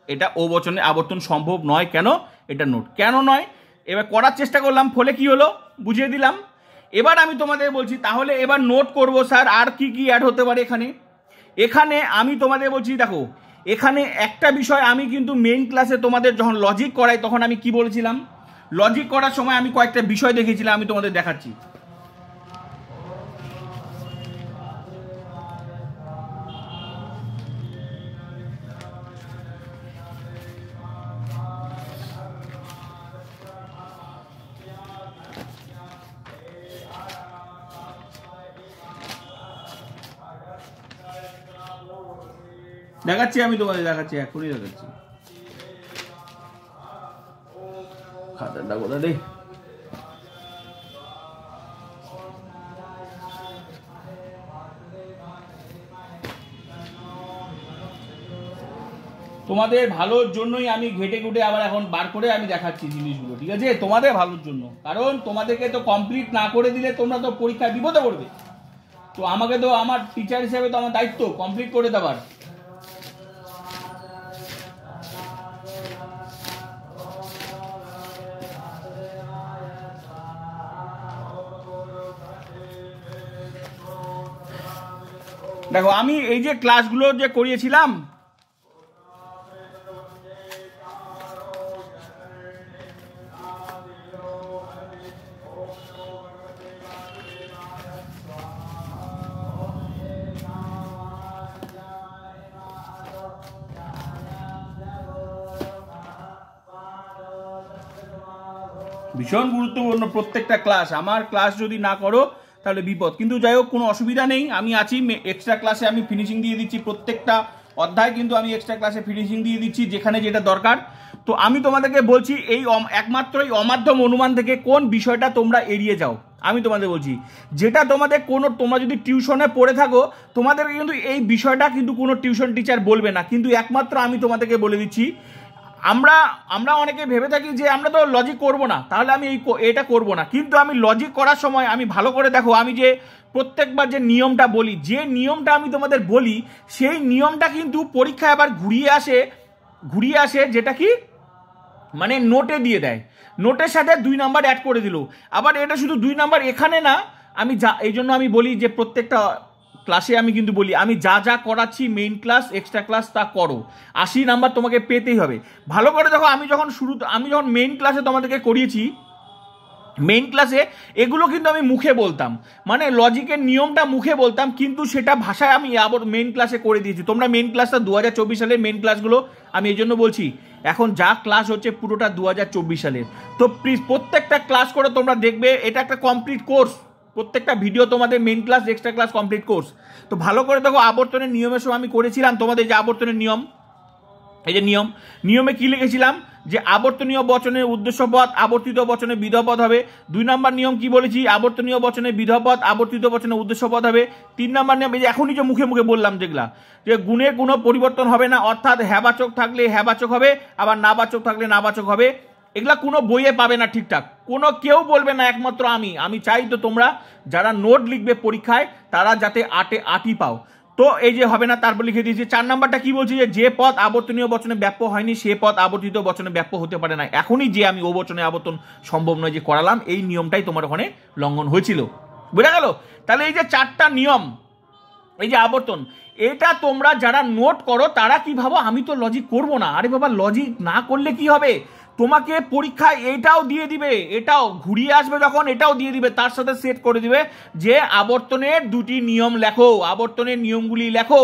এটা ও বচনের আবর্তন সম্ভব নয় কেন, এটা নোট কেন নয়। এবার করার চেষ্টা করলাম, ফলে কি হলো বুঝিয়ে দিলাম। এবার আমি তোমাদের বলছি, তাহলে এবার নোট করব স্যার আর কি কি অ্যাড হতে পারে এখানে আমি তোমাদের বলছি, দেখো এখানে একটা বিষয় আমি কিন্তু মেইন ক্লাসে তোমাদের যখন লজিক করাই তখন আমি কি বলেছিলাম, লজিক করার সময় আমি কয়েকটা বিষয় দেখেছিলাম, আমি তোমাদের দেখাচ্ছি। আমি তোমাদের দেখাচ্ছি, এখনই দেখাচ্ছি। খাতাটা কোথা রে? তোমাদের ভালোর জন্যই আমি ঘেটে ঘুটে আবার এখন বার করে আমি দেখাচ্ছি জিনিসগুলো, ঠিক আছে? তোমাদের ভালোর জন্য, কারণ তোমাদেরকে তো কমপ্লিট না করে দিলে তোমরা তো পরীক্ষায় বিপদে পড়বে। তো আমাকে তো আমার টিচার হিসেবে তো আমার দায়িত্ব কমপ্লিট করে দেওয়ার। দেখো আমি এই যে ক্লাসগুলো যে করিয়েছিলাম, ভীষণ গুরুত্বপূর্ণ প্রত্যেকটা ক্লাস, আমার ক্লাস যদি না করো তাহলে বিপদ। কিন্তু যাই হোক, কোনো অসুবিধা নেই, আমি আছি, এক্সট্রা ক্লাসে আমি ফিনিশিং দিয়ে দিচ্ছি, প্রত্যেকটা অধ্যায় কিন্তু আমি এক্সট্রা ক্লাসে ফিনিশিং দিয়ে দিচ্ছি যেখানে যেটা দরকার। তো আমি তোমাদেরকে বলছি এই একমাত্র এই অমাধ্যম অনুমান থেকে কোন বিষয়টা তোমরা এড়িয়ে যাও। আমি তোমাদের বলছি, যেটা তোমাদের তোমরা যদি টিউশনে পড়ে থাকো তোমাদের কিন্তু এই বিষয়টা কিন্তু কোনো টিউশন টিচার বলবে না, কিন্তু একমাত্র আমি তোমাদেরকে বলে দিচ্ছি, আমরা অনেকে ভেবে থাকি যে আমরা তো লজিক করব না, তাহলে আমি এটা করব না, কিন্তু আমি লজিক করার সময় আমি ভালো করে দেখো, আমি যে প্রত্যেকবার যে নিয়মটা বলি, যে নিয়মটা আমি তোমাদের বলি সেই নিয়মটা কিন্তু পরীক্ষায় আবার ঘুরিয়ে আসে যেটা কি মানে নোটে দিয়ে দেয়, নোটের সাথে 2 নাম্বার অ্যাড করে দিল। আবার এটা শুধু 2 নাম্বার এখানে না, আমি এই জন্য আমি বলি যে প্রত্যেকটা ক্লাসে আমি কিন্তু বলি, আমি যা করাচ্ছি মেইন ক্লাস এক্সট্রা ক্লাস তা করো, 80 নাম্বার তোমাকে পেতেই হবে। ভালো করে দেখো, আমি যখন মেইন ক্লাসে তোমাদেরকে করিয়েছি, মেইন ক্লাসে এগুলো কিন্তু আমি মুখে বলতাম, মানে লজিকের নিয়মটা মুখে বলতাম, কিন্তু সেটা ভাষায় আমি আবার মেইন ক্লাসে করে দিয়েছি। তোমরা মেইন ক্লাসটা 2024 সালের মেইন ক্লাসগুলো আমি এই জন্য বলছি, এখন যা ক্লাস হচ্ছে পুরোটা 2024 সালের। তো প্লিজ প্রত্যেকটা ক্লাস করে তোমরা দেখবে, এটা একটা কমপ্লিট কোর্স, প্রত্যেকটা ভিডিও তোমাদের main class extra class complete course. তো ভালো করে দেখো, আবর্তনের নিয়মের সময় আমি করেছিলাম তোমাদের যে আবর্তনের নিয়ম, এই যে নিয়মে কি লিখেছিলাম যে আবর্তনীয় বচনের উদ্দেশ্যপদ আবর্তিত বচনে বিধপদ হবে। 2 নম্বর নিয়ম কি বলেছি, আবর্তনীয় বচনে বিধপদ আবর্তিত বচনে উদ্দেশ্যপদ হবে। 3 নম্বর নিয়ম এই যে এখনই যে মুখে মুখে বললাম যেগুলা, যে গুণের কোনো পরিবর্তন হবে না, অর্থাৎ হ্যাবাচক থাকলে হ্যাবাচক হবে, আবার নাবাচক থাকলে নাবাচক হবে। এগুলা কোনো বইয়ে পাবে না ঠিকঠাক, কোনো কেউ বলবে না, একমাত্র আমি চাই তো তোমরা যারা নোট লিখবে পরীক্ষায় তারা যাতে 8-8ই পাও। তো এই যে হবে না, তারপর লিখে দিয়েছি। 4 নাম্বারটা কি বলছি, যে পদ আবর্তনীয় বচনে ব্যাপ্য হয়নি সে পদ আবর্তিত বচনে ব্যাপ্য হতে পারে না। এখনই যে আমি ও বচনে আবর্তন সম্ভব নয় যে করালাম, এই নিয়মটাই তোমার ওখানে লঙ্ঘন হয়েছিল, বুঝা গেল? তাহলে এই যে 4টা নিয়ম, এই যে আবর্তন, এটা তোমরা যারা নোট করো তারা কি ভাবো আমি তো লজিক করব না। আরে বাবা, লজিক না করলে কি হবে, তোমাকে পরীক্ষায় এটাও দিয়ে দিবে, এটাও ঘুরিয়ে আসবে যখন এটাও দিয়ে দিবে, তার সাথে সেট করে দিবে যে আবর্তনের 2টি নিয়ম লেখো, আবর্তনের নিয়মগুলি লেখো।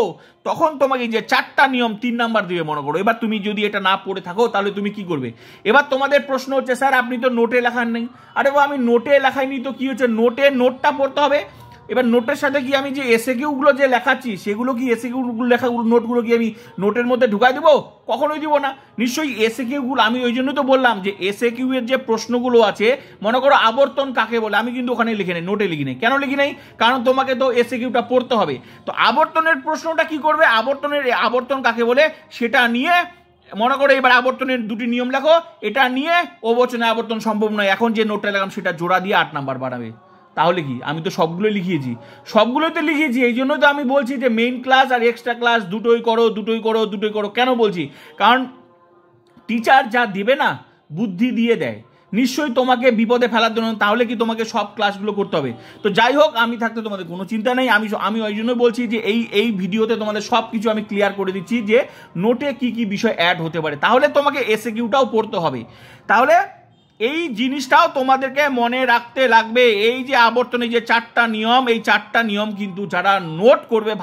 তখন তোমাকে যে 4টা নিয়ম 3 নাম্বার দিবে মনে করো। এবার তুমি যদি এটা না পড়ে থাকো তাহলে তুমি কি করবে? এবার তোমাদের প্রশ্ন হচ্ছে স্যার আপনি তো নোটে লেখান নেই। আরে বাবা, আমি নোটে লেখাইনি তো কি হচ্ছে, নোটটা পড়তে হবে। এবার নোটের সাথে কি আমি যে এসএকিউগুলো যে লেখাচ্ছি সেগুলো কি এসএকিউগুলো লেখাগুলো নোটগুলো কি আমি নোটের মধ্যে ঢুকাই দেবো? কখনোই দিব না। নিশ্চয়ই এসএকিউগুলো, আমি ওই জন্য তো বললাম যে এসএকিউ এর যে প্রশ্নগুলো আছে, মনে করো আবর্তন কাকে বলে, আমি কিন্তু ওখানে লিখে নেই, নোটে লিখি নেই। কেন লিখি নেই? কারণ তোমাকে তো এসএকিউটা পড়তে হবে। তো আবর্তনের প্রশ্নটা কি করবে, আবর্তন কাকে বলে সেটা নিয়ে মনে করো এবার আবর্তনের 2টি নিয়ম লেখো, এটা নিয়ে ও বচনে আবর্তন সম্ভব নয়, এখন যে নোটটা লেখাম সেটা জোড়া দিয়ে 8 নাম্বার বাড়াবে। তাহলে কি, আমি তো সবগুলো লিখিয়েছি। এই জন্য তো আমি বলছি যে মেইন ক্লাস আর এক্সট্রা ক্লাস দুটোই করো। কেন বলছি? কারণ টিচার যা দিবে না, বুদ্ধি দিয়ে দেয়, নিশ্চয়ই তোমাকে বিপদে ফেলার জন্য, তাহলে কি তোমাকে সব ক্লাসগুলো করতে হবে? তো যাই হোক, আমি থাকতে তোমাদের কোনো চিন্তা নেই। আমি ওই জন্য বলছি যে এই ভিডিওতে তোমাদের সব কিছু আমি ক্লিয়ার করে দিচ্ছি যে নোটে কি কি বিষয় অ্যাড হতে পারে। তাহলে তোমাকে এসএকিউটাও পড়তে হবে, তাহলে এই জিনিসটাও তোমাদেরকে মনে রাখতে লাগবে। এই যে আবর্তনে যে 4টা নিয়ম, এই 4টা নিয়ম কিন্তু যারা নোট করবে,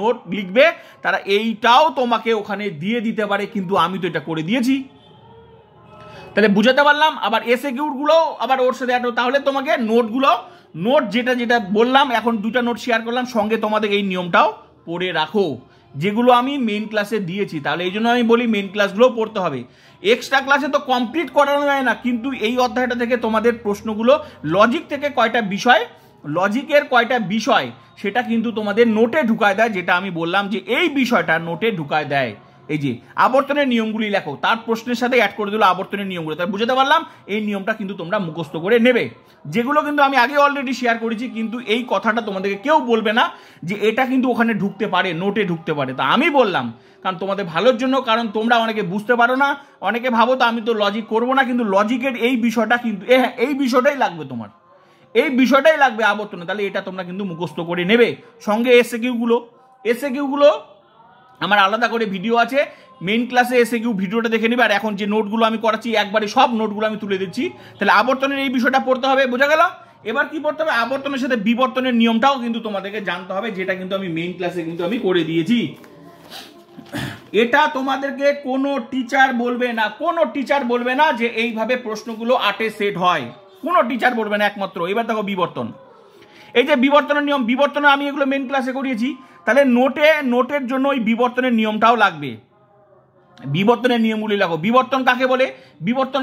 নোট লিখবে, তারা এইটাও তোমাকে ওখানে দিয়ে দিতে পারে, কিন্তু আমি তো এটা করে দিয়েছি। তাহলে বুঝাতে পারলাম। আবার এসএকিউগুলো আবার ওর সাথে অ্যাড, তাহলে তোমাকে নোট যেটা বললাম, এখন 2টা নোট শেয়ার করলাম, সঙ্গে তোমাদের এই নিয়মটাও পড়ে রাখো যেগুলো আমি মেইন ক্লাসে দিয়েছি। তাহলে এই জন্য আমি বলি মেইন ক্লাসগুলো পড়তে হবে। এক্সট্রা ক্লাসে তো কমপ্লিট করানো যায় না, কিন্তু এই অধ্যায়টা থেকে তোমাদের প্রশ্নগুলো লজিক থেকে লজিকের কয়টা বিষয় সেটা কিন্তু তোমাদের নোটে ঢুকায় দেয়, যেটা আমি বললাম যে এই বিষয়টা নোটে ঢুকায় দেয়। এই যে আবর্তনের নিয়মগুলি লেখো, তার প্রশ্নের সাথে অ্যাড করে দিল আবর্তনের নিয়মগুলো। তাই বুঝতে পারলাম এই নিয়মটা কিন্তু তোমরা মুখস্থ করে নেবে, যেগুলো কিন্তু আমি আগে অলরেডি শেয়ার করেছি, কিন্তু এই কথাটা তোমাদেরকে কেউ বলবে না যে এটা কিন্তু ওখানে ঢুকতে পারে, নোটে ঢুকতে পারে। তা আমি বললাম কারণ তোমাদের ভালোর জন্য, কারণ তোমরা অনেকে বুঝতে পারো না, অনেকে ভাবো তো আমি তো লজিক করবো না, কিন্তু লজিকের এই বিষয়টা কিন্তু এই বিষয়টাই লাগবে, তোমার এই বিষয়টাই লাগবে আবর্তনে। তাহলে এটা তোমরা কিন্তু মুখস্থ করে নেবে। সঙ্গে এসএকিউগুলো আমার আলাদা করে ভিডিও আছে, মেইন ক্লাসে এসএকিউ ভিডিওটা দেখে নেবে। আর এখন যে নোটগুলো আমি করাচ্ছি একবারে সব নোটগুলো আমি তুলে দিচ্ছি। তাহলে আবর্তনের এই বিষয়টা পড়তে হবে, বোঝা গেল? এবার কি পড়তে হবে, আবর্তনের সাথে বিবর্তনের নিয়মটাও কিন্তু তোমাদেরকে জানতে হবে, যেটা কিন্তু আমি মেইন ক্লাসে কিন্তু আমি করে দিয়েছি। এটা তোমাদেরকে কোনো টিচার বলবে না যে এইভাবে প্রশ্নগুলো 8-এ সেট হয়, কোনো টিচার বলবে না একমাত্র। এবার দেখো বিবর্তন, এই যে বিবর্তনের নিয়ম, বিবর্তনে আমি এগুলো মেইন ক্লাসে করিয়েছি। তাহলে নোটের জন্য ওই বিবর্তনের নিয়মটাও লাগবে। বিবর্তনের নিয়মগুলি লেখো। বিবর্তন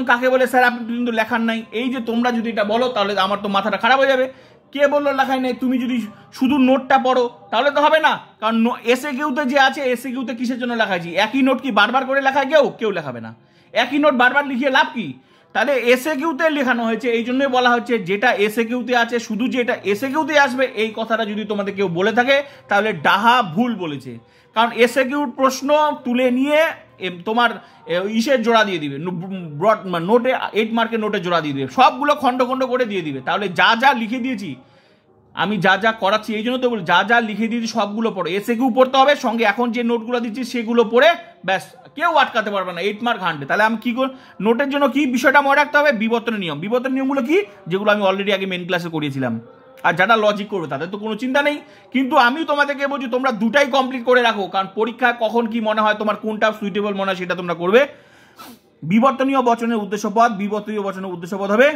কাকে বলে স্যার আপনি কিন্তু লেখার নাই। এই যে তোমরা যদি এটা বলো তাহলে আমার তো মাথাটা খারাপ হয়ে যাবে। কে বললো লেখাই নাই? তুমি যদি শুধু নোটটা পড়ো তাহলে তো হবে না, কারণ এসএকিউতে যে আছে, এসএকিউতে কিসের জন্য লেখাইছি? একই নোট কি বারবার করে লেখায়? কেউ লেখাবে না। একই নোট বারবার লিখিয়ে লাভ কি? তাহলে এসএকিউতে লেখানো হয়েছে, এই জন্যই বলা হচ্ছে যেটা এসএকিউতে আছে, শুধু যেটা এসএকিউতে আসবে, এই কথাটা যদি তোমাদের কেউ বলে থাকে তাহলে ডাহা ভুল বলেছে। কারণ এসএকিউর প্রশ্ন তুলে নিয়ে তোমার ইসের জোড়া দিয়ে দিবে, নোটে 8 মার্কের নোটে জোড়া দিয়ে দিবে, সবগুলো খন্ড করে দিয়ে দিবে। তাহলে যা লিখে দিয়েছি, আমি যা করাচ্ছি, এই জন্য তো বলি যা লিখে দিয়েছি সবগুলো পড়ো। এসএকিউ পড়তে হবে, সঙ্গে এখন যে নোটগুলো দিচ্ছি সেগুলো পড়ে ব্যাস কেউ আটকাতে পারবে না, 8 মার্ক 100। তাহলে আমি কি নোটের জন্য কি বিষয়টা মনে রাখতে হবে, বিবর্তনের নিয়ম। বিবর্তনের নিয়মগুলো কি, যেগুলো আমি অলরেডি আগে মেন ক্লাসে করিয়েছিলাম। আর যারা লজিক করবে তাদের তো কোনো চিন্তা নেই, কিন্তু আমি তোমাদেরকে বলছি তোমরা দুটাই কমপ্লিট করে রাখো, কারণ পরীক্ষায় কখন কি মনে হয় তোমার কোনটা সুইটেবল মনে হয় সেটা তোমরা করবে। বিবর্তনীয় বচনের উদ্দেশ্যপদ, বিবর্তনীয় বচনের উদ্দেশ্যপদ হবে,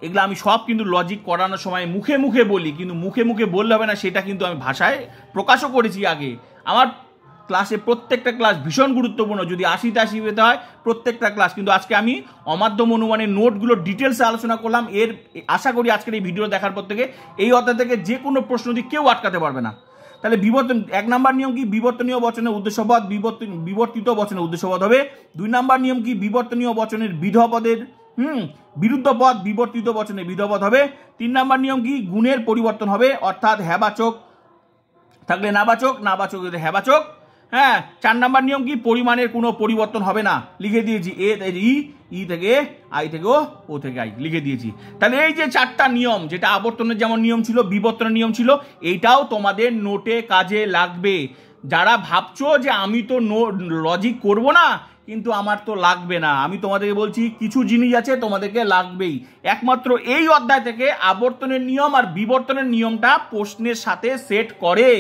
এগুলো আমি সব কিন্তু লজিক করানোর সময় মুখে মুখে বলি, কিন্তু মুখে মুখে বললে হবে না, সেটা কিন্তু আমি ভাষায় প্রকাশও করেছি আগে। আমার ক্লাসে প্রত্যেকটা ক্লাস ভীষণ গুরুত্বপূর্ণ, যদি 80তে 80 পেতে হয় প্রত্যেকটা ক্লাস। কিন্তু আজকে আমি অমাধ্যম অনুমানের নোটগুলো ডিটেলসে আলোচনা করলাম। এর আশা করি আজকের এই ভিডিও দেখার পর থেকে এই অধ্যায় থেকে যে কোনো প্রশ্ন দিয়ে কেউ আটকাতে পারবে না। তাহলে বিবর্তন 1 নাম্বার নিয়ম কি, বিবর্তনীয় বচনের উদ্দেশ্যপদ বিবর্তিত বচনের উদ্দেশ্যপদ হবে। 2 নাম্বার নিয়ম কি, বিবর্তনীয় বচনের বিধপদের বিরুদ্ধ পদ বিবর্তিত বচনের বিধপদ হবে। 3 নাম্বার নিয়ম কি, গুণের পরিবর্তন হবে, অর্থাৎ হ্যাবাচক থাকলে নাবাচক, নাবাচক হলে হ্যাবাচক। হ্যাঁ, 4 নাম্বার নিয়ম কি, পরিমাণের কোনো পরিবর্তন হবে না, লিখে দিয়েছি এ থেকে ই থেকে আই থেকে ও থেকে আই লিখে দিয়েছি। তাহলে এই যে 4টা নিয়ম, যেটা আবর্তনের যেমন নিয়ম ছিল, বিবর্তনের নিয়ম ছিল, এইটাও তোমাদের নোটে কাজে লাগবে। যারা ভাবছো যে আমি তো লজিক করব না, কিন্তু আমার তো লাগবে না, আমি তোমাদেরকে বলছি কিছু জিনিস আছে তোমাদেরকে লাগবেই। একমাত্র এই অধ্যায় থেকে আবর্তনের নিয়ম আর বিবর্তনের নিয়মটা প্রশ্নের সাথে সেট করে।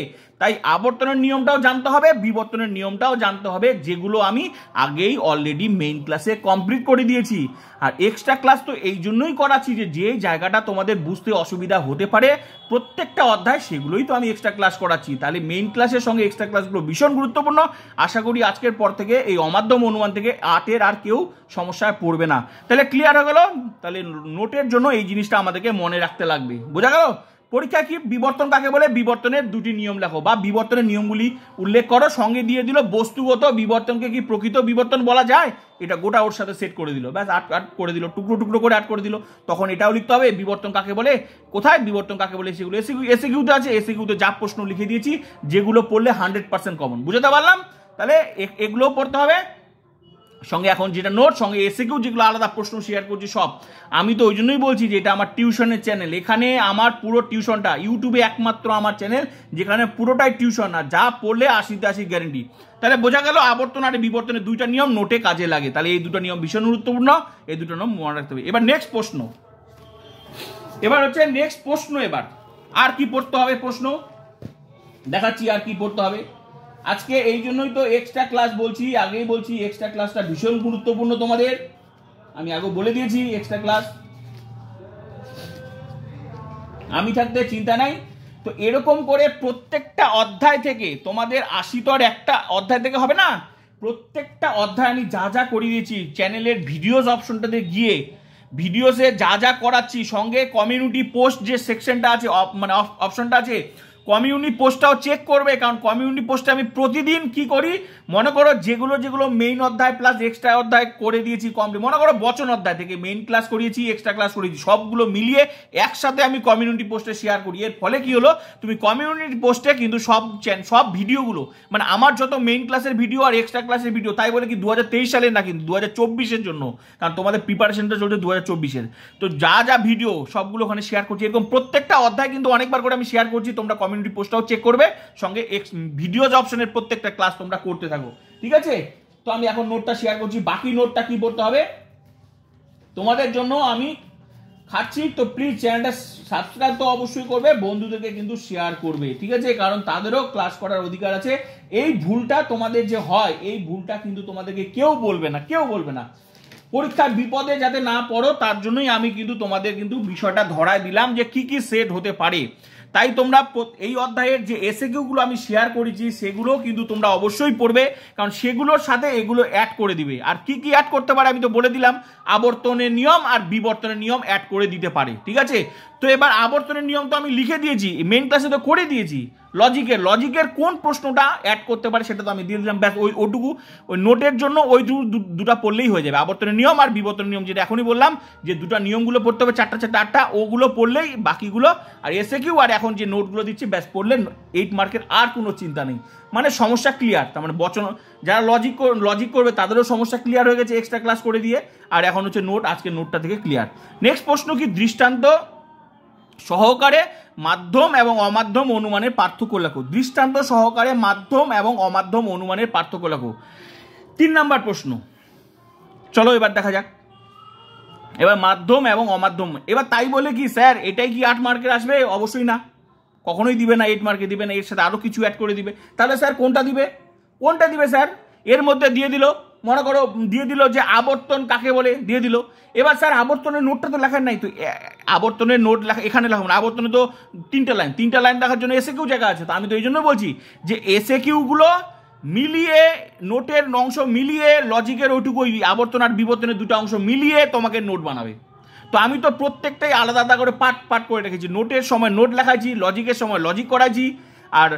তাই আবর্তনের নিয়মটাও জানতে হবে, বিবর্তনের নিয়মটাও জানতে হবে, যেগুলো আমি আগেই অলরেডি মেইন ক্লাসে কমপ্লিট করে দিয়েছি। আর এক্সট্রা ক্লাস তো এই জন্যই করাচ্ছি যে জায়গাটা তোমাদের বুঝতে অসুবিধা হতে পারে প্রত্যেকটা অধ্যায়, সেগুলোই তো আমি এক্সট্রা ক্লাস করাচ্ছি। তাহলে মেইন ক্লাসের সঙ্গে এক্সট্রা ক্লাসগুলো ভীষণ গুরুত্বপূর্ণ। আশা করি আজকের পর থেকে এই অমাধ্যম অনুমান থেকে 8-এর আর কেউ সমস্যায় পড়বে না। তাহলে ক্লিয়ার হয়ে গেল। তাহলে নোটের জন্য এই জিনিসটা আমাদেরকে মনে রাখতে লাগবে, বোঝা গেল? পরীক্ষা কি, বিবর্তন কাকে বলে, বিবর্তনের 2টি নিয়ম লেখো বা বিবর্তনের নিয়মগুলি উল্লেখ করো। সঙ্গে দিয়ে দিল বস্তুগত বিবর্তনকে কি প্রকৃত বিবর্তন বলা যায়, এটা গোটা ওর সাথে সেট করে দিল, ব্যাস আট করে দিল, টুকরো টুকরো করে আট করে দিল। তখন এটাও লিখতে হবে বিবর্তন কাকে বলে, কোথায় বিবর্তন কাকে বলে, সেগুলো এসিকিউতে আছে। এসিকিউতে যা প্রশ্ন লিখে দিয়েছি, যেগুলো পড়লে 100% কমন, বুঝতে পারলাম? তাহলে এগুলোও পড়তে হবে সঙ্গে। এখন যেটা নোট সঙ্গে এসিকিউ, যেগুলো আলাদা প্রশ্ন শেয়ার করছি সব। আমি তো ওই জন্যই বলছি যে এটা আমার টিউশনের চ্যানেল, এখানে আমার পুরো টিউশনটা, ইউটিউবে একমাত্র আমার চ্যানেল যেখানে পুরোটাই টিউশন, আর যা পড়লে 80-তে 80 গ্যারেন্টি। তাহলে বোঝা গেল আবর্তন আর বিবর্তনের 2টা নিয়ম নোটে কাজে লাগে। তাহলে এই 2টা নিয়ম ভীষণ গুরুত্বপূর্ণ, এই 2টা নিয়ম মনে রাখতে হবে। এবার নেক্সট প্রশ্ন, এবার হচ্ছে নেক্সট প্রশ্ন। এবার আর কি পড়তে হবে প্রশ্ন দেখাচ্ছি, আর কি পড়তে হবে আজকে। এই জন্যই তো এক্সট্রা ক্লাস বলছি, আগেই বলছি এক্সট্রা ক্লাসটা ভীষণ গুরুত্বপূর্ণ তোমাদের, আমি আগে বলে দিয়েছি। এক্সট্রা ক্লাস আমি থাকতে চিন্তা নাই। তো এরকম করে প্রত্যেকটা অধ্যায় থেকে তোমাদের 80-তর একটা অধ্যায় থেকে হবে না, প্রত্যেকটা অধ্যায় আমি যা যা করিয়ে দিয়েছি চ্যানেলের ভিডিওস অপশনটাতে গিয়ে ভিডিওসে যা যা করাচ্ছি, সঙ্গে কমিউনিটি পোস্ট যে সেকশনটা আছে, মানে অপশনটা আছে, কমিউনিটি পোস্টটাও চেক করবে। কারণ কমিউনিটি পোস্টে আমি প্রতিদিন কি করি, মনে করো যেগুলো মেইন অধ্যায় প্লাস এক্সট্রা অধ্যায় করে দিয়েছি কমপ্লিট, মনে করো বচন অধ্যায় থেকে মেইন ক্লাস করিয়েছি, এক্সট্রা ক্লাস করিয়েছি, সবগুলো মিলিয়ে একসাথে আমি কমিউনিটি পোস্টে শেয়ার করি। এর ফলে কি হলো, তুমি কমিউনিটি পোস্টে কিন্তু সব ভিডিওগুলো, মানে আমার যত মেইন ক্লাসের ভিডিও আর এক্সট্রা ক্লাসের ভিডিও, তাই বলে কি 2023 সালের না, কিন্তু 2024-এর জন্য, কারণ তোমাদের প্রিপারেশনটা চলছে 2024-এর। তো যা যা ভিডিও সবগুলো ওখানে শেয়ার করছি। এরকম প্রত্যেকটা অধ্যায় কিন্তু অনেকবার করে আমি শেয়ার করছি, তোমরা কমিউনিটি পোস্টটাও চেক করবে, সঙ্গে ভিডিওজ অপশনের প্রত্যেকটা ক্লাস তোমরা করতে থাকো, ঠিক আছে? তো আমি এখন নোটটা শেয়ার করছি। বাকি নোটটা কি পড়তে হবে তোমাদের জন্য আমি খাচ্ছি, তো প্লিজ চ্যানেলটা সাবস্ক্রাইব তো অবশ্যই করবে, বন্ধুদেরকে কিন্তু শেয়ার করবে, ঠিক আছে? কারণ তাদেরও ক্লাস করার অধিকার আছে। এই ভুলটা তোমাদের যে হয়, এই ভুলটা কিন্তু তোমাদেরকে কেউ বলবে না, কেউ বলবে না। পরীক্ষার বিপদে যাতে না পড়ো, তার জন্যই আমি কিন্তু তোমাদের কিন্তু বিষয়টা ধরায় দিলাম যে কি কি সেট হতে পারে। তাই তোমরা এই অধ্যায়ের যে এসএকিউগুলো আমি শেয়ার করেছি, সেগুলো কিন্তু তোমরা অবশ্যই পড়বে, কারণ সেগুলোর সাথে এগুলো অ্যাড করে দিবে। আর কি কি অ্যাড করতে পারে আমি তো বলে দিলাম, আবর্তনের নিয়ম আর বিবর্তনের নিয়ম অ্যাড করে দিতে পারে, ঠিক আছে? তো এবার আবর্তনের নিয়ম তো আমি লিখে দিয়েছি, মেইন ক্লাসে তো করে দিয়েছি। লজিকের কোন প্রশ্নটা অ্যাড করতে পারে সেটা তো আমি দিয়ে দিলাম, ব্যাস ওইটুকু। ওই নোটের জন্য ওই দুটা পড়লেই হয়ে যাবে, আবর্তনের নিয়ম আর বিবর্তনের নিয়ম, যেটা এখনই বললাম যে 2টা নিয়মগুলো পড়তে হবে, 4টা, ওগুলো পড়লেই বাকিগুলো, আর এসএকিউ আর এখন যে নোটগুলো দিচ্ছি ব্যাস পড়লে 8 মার্কের আর কোনো চিন্তা নেই, মানে সমস্যা ক্লিয়ার। তার মানে বচন যারা লজিক করবে তাদেরও সমস্যা ক্লিয়ার হয়ে গেছে এক্সট্রা ক্লাস করে দিয়ে, আর এখন হচ্ছে নোট, আজকের নোটটা থেকে ক্লিয়ার। নেক্সট প্রশ্ন কি, দৃষ্টান্ত সহকারে মাধ্যম এবং অমাধ্যম অনুমানের পার্থক্য লেখো। দৃষ্টান্ত সহকারে মাধ্যম এবং অমাধ্যম অনুমানের পার্থক্য লেখো। 3 নম্বর প্রশ্ন, চলো এবার দেখা যাক। এবার মাধ্যম এবং অমাধ্যম, এবার তাই বলে কি স্যার এটাই কি 8 মার্কের আসবে? অবশ্যই না, কখনোই দিবে না 8 মার্কে, দিবে না, এর সাথে আরও কিছু অ্যাড করে দিবে। তাহলে স্যার কোনটা দিবে? কোনটা দিবে স্যার? এর মধ্যে দিয়ে দিল, মনে করো দিয়ে দিল যে আবর্তন কাকে বলে, দিয়ে দিল। এবার স্যার আবর্তনের নোটটা তো লেখার নাই, তো আবর্তনের নোট লেখা এখানে লেখো না। আবর্তনে তো 3টা লাইন দেখার জন্য এসে কিউ জায়গা আছে। তো আমি তো এই জন্য বলছি যে এসে কিউগুলো মিলিয়ে, নোটের অংশ মিলিয়ে, লজিকের ওইটুকু আবর্তন আর বিবর্তনের 2টা অংশ মিলিয়ে তোমাকে নোট বানাবে। তো আমি তো প্রত্যেকটাই আলাদা আলাদা করে পার্ট করে রেখেছি। নোটের সময় নোট লেখাইছি, লজিকের সময় লজিক করাইছি, আর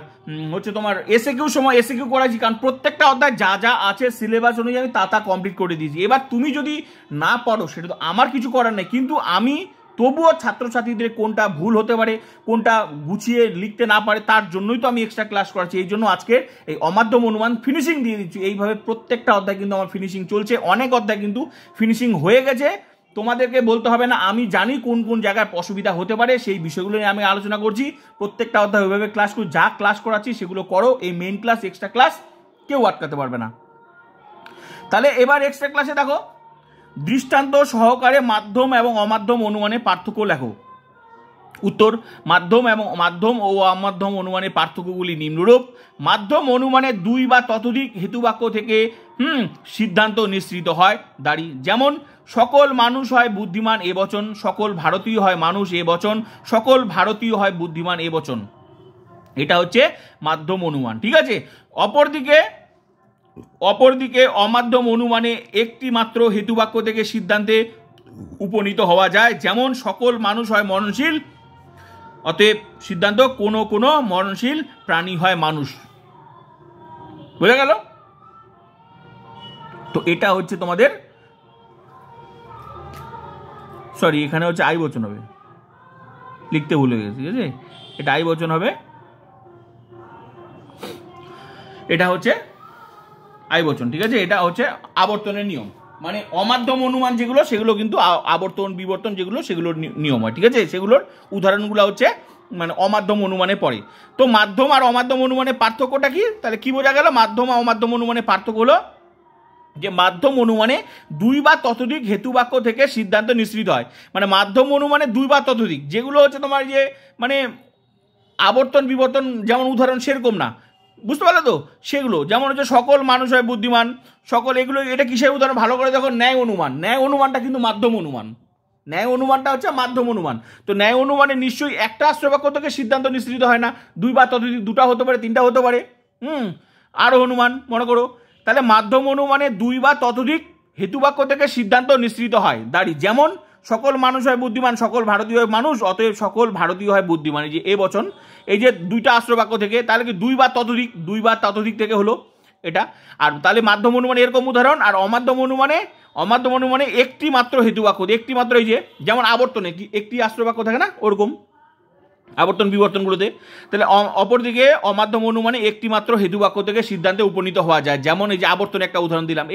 হচ্ছে তোমার এসএকিউ সময় এসএকিউ করাইছি। কারণ প্রত্যেকটা অধ্যায় যা যা আছে সিলেবাস অনুযায়ী তা কমপ্লিট করে দিয়েছি। এবার তুমি যদি না পারো সেটা তো আমার কিছু করার নেই, কিন্তু আমি তবুও ছাত্রছাত্রীদের কোনটা ভুল হতে পারে, কোনটা গুছিয়ে লিখতে না পারে, তার জন্যই তো আমি এক্সট্রা ক্লাস করাচ্ছি। এই জন্য আজকে এই অমাধ্যম অনুমান ফিনিশিং দিয়ে দিচ্ছি। এইভাবে প্রত্যেকটা অধ্যায় কিন্তু আমার ফিনিশিং চলছে, অনেক অধ্যায় কিন্তু ফিনিশিং হয়ে গেছে। তোমাদেরকে বলতে হবে না, আমি জানি কোন কোন জায়গায় অসুবিধা হতে পারে, সেই বিষয়গুলো নিয়ে আমি আলোচনা করছি। প্রত্যেকটা অধ্যায় ওইভাবে ক্লাস করি, যা ক্লাস করাচ্ছি সেগুলো করো। এই মেইন ক্লাস এক্সট্রা ক্লাস কেউ আটকাতে পারবে না। তাহলে এবার এক্সট্রা ক্লাসে দেখো, দৃষ্টান্ত সহকারে মাধ্যম এবং অমাধ্যম অনুমানের পার্থক্য লেখো। উত্তর, মাধ্যম ও অমাধ্যম অনুমানের পার্থক্যগুলি নিম্নরূপ। মাধ্যম অনুমানে 2 বা ততোধিক হেতুবাক্য থেকে সিদ্ধান্ত নিঃসৃত হয় দাঁড়ি। যেমন সকল মানুষ হয় বুদ্ধিমান এ বচন, সকল ভারতীয় হয় মানুষ এ বচন, সকল ভারতীয় হয় বুদ্ধিমান এ বচন। এটা হচ্ছে মাধ্যম অনুমান, ঠিক আছে। অপরদিকে অমাধ্যম অনুমানে একটি মাত্র হেতুবাক্য থেকে সিদ্ধান্তে উপনীত হওয়া যায়। যেমন সকল মানুষ হয় মরণশীল, অতএব সিদ্ধান্ত কোনো কোনো মরণশীল প্রাণী হয় মানুষ। বোঝা গেল? তো এটা হচ্ছে তোমাদের, সরি এখানে হচ্ছে আই বচন হবে, লিখতে ভুলে গেছি, ঠিক আছে। এটা আই বচন হবে, এটা হচ্ছে আই বচন, ঠিক আছে। এটা হচ্ছে আবর্তনের নিয়ম, মানে অমাধ্যম অনুমান যেগুলো সেগুলো কিন্তু আবর্তন বিবর্তন যেগুলো সেগুলোর নিয়ম হয়, ঠিক আছে। সেগুলোর উদাহরণগুলো হচ্ছে মানে অমাধ্যম অনুমানে পড়ে। তো মাধ্যম আর অমাধ্যম অনুমানের পার্থক্যটা কি? তাহলে কি বোঝা গেল? মাধ্যম আর অমাধ্যম অনুমানের পার্থক্য হলো যে মাধ্যম অনুমানে 2 বা ততোধিক হেতুবাক্য থেকে সিদ্ধান্ত নিঃসৃত হয়। মানে মাধ্যম অনুমানে 2 বা ততোধিক, যেগুলো হচ্ছে তোমার যে মানে আবর্তন বিবর্তন যেমন উদাহরণ সেরকম না, বুঝতে পারলে তো? সেগুলো যেমন হচ্ছে সকল মানুষ হয় বুদ্ধিমান, সকল, এগুলো এটা কিসের উদাহরণ? ভালো করে দেখো, ন্যায় অনুমান। ন্যায় অনুমানটা কিন্তু মাধ্যম অনুমান, ন্যায় অনুমানটা হচ্ছে মাধ্যম অনুমান। তো ন্যায় অনুমানে নিশ্চয়ই একটা আশ্রয়বাক্য থেকে সিদ্ধান্ত নিঃসৃত হয় না, 2 বা ততোধিক, 2টা হতে পারে, 3টা হতে পারে, আরও অনুমান মনে করো। তাহলে মাধ্যম অনুমানে 2 বা ততোধিক হেতুবাক্য থেকে সিদ্ধান্ত নিঃসৃত হয় দাঁড়ি। যেমন সকল মানুষ হয় বুদ্ধিমান, সকল ভারতীয় হয় মানুষ, অতএব সকল ভারতীয় হয় বুদ্ধিমান। এই যে এ বচন, এই যে 2টা আশ্রয়বাক্য থেকে, তাহলে কি 2 বা ততোধিক থেকে হলো এটা। আর তাহলে মাধ্যম অনুমানে এরকম উদাহরণ। আর অমাধ্যম অনুমানে একটি মাত্র হেতুবাক্য, একটি মাত্র, এই যে যেমন আবর্তনে একটি আশ্রয়বাক্য থাকে না, ওরকম আবর্তন বিবর্তনগুলোতে। তাহলে অপরদিকে অমাধ্যম অনুমানে একটি মাত্র হেতুবাক্য থেকে সিদ্ধান্তে উপনীত হওয়া যায়। যেমন এই যে আবর্তনে একটা উদাহরণ দিলাম,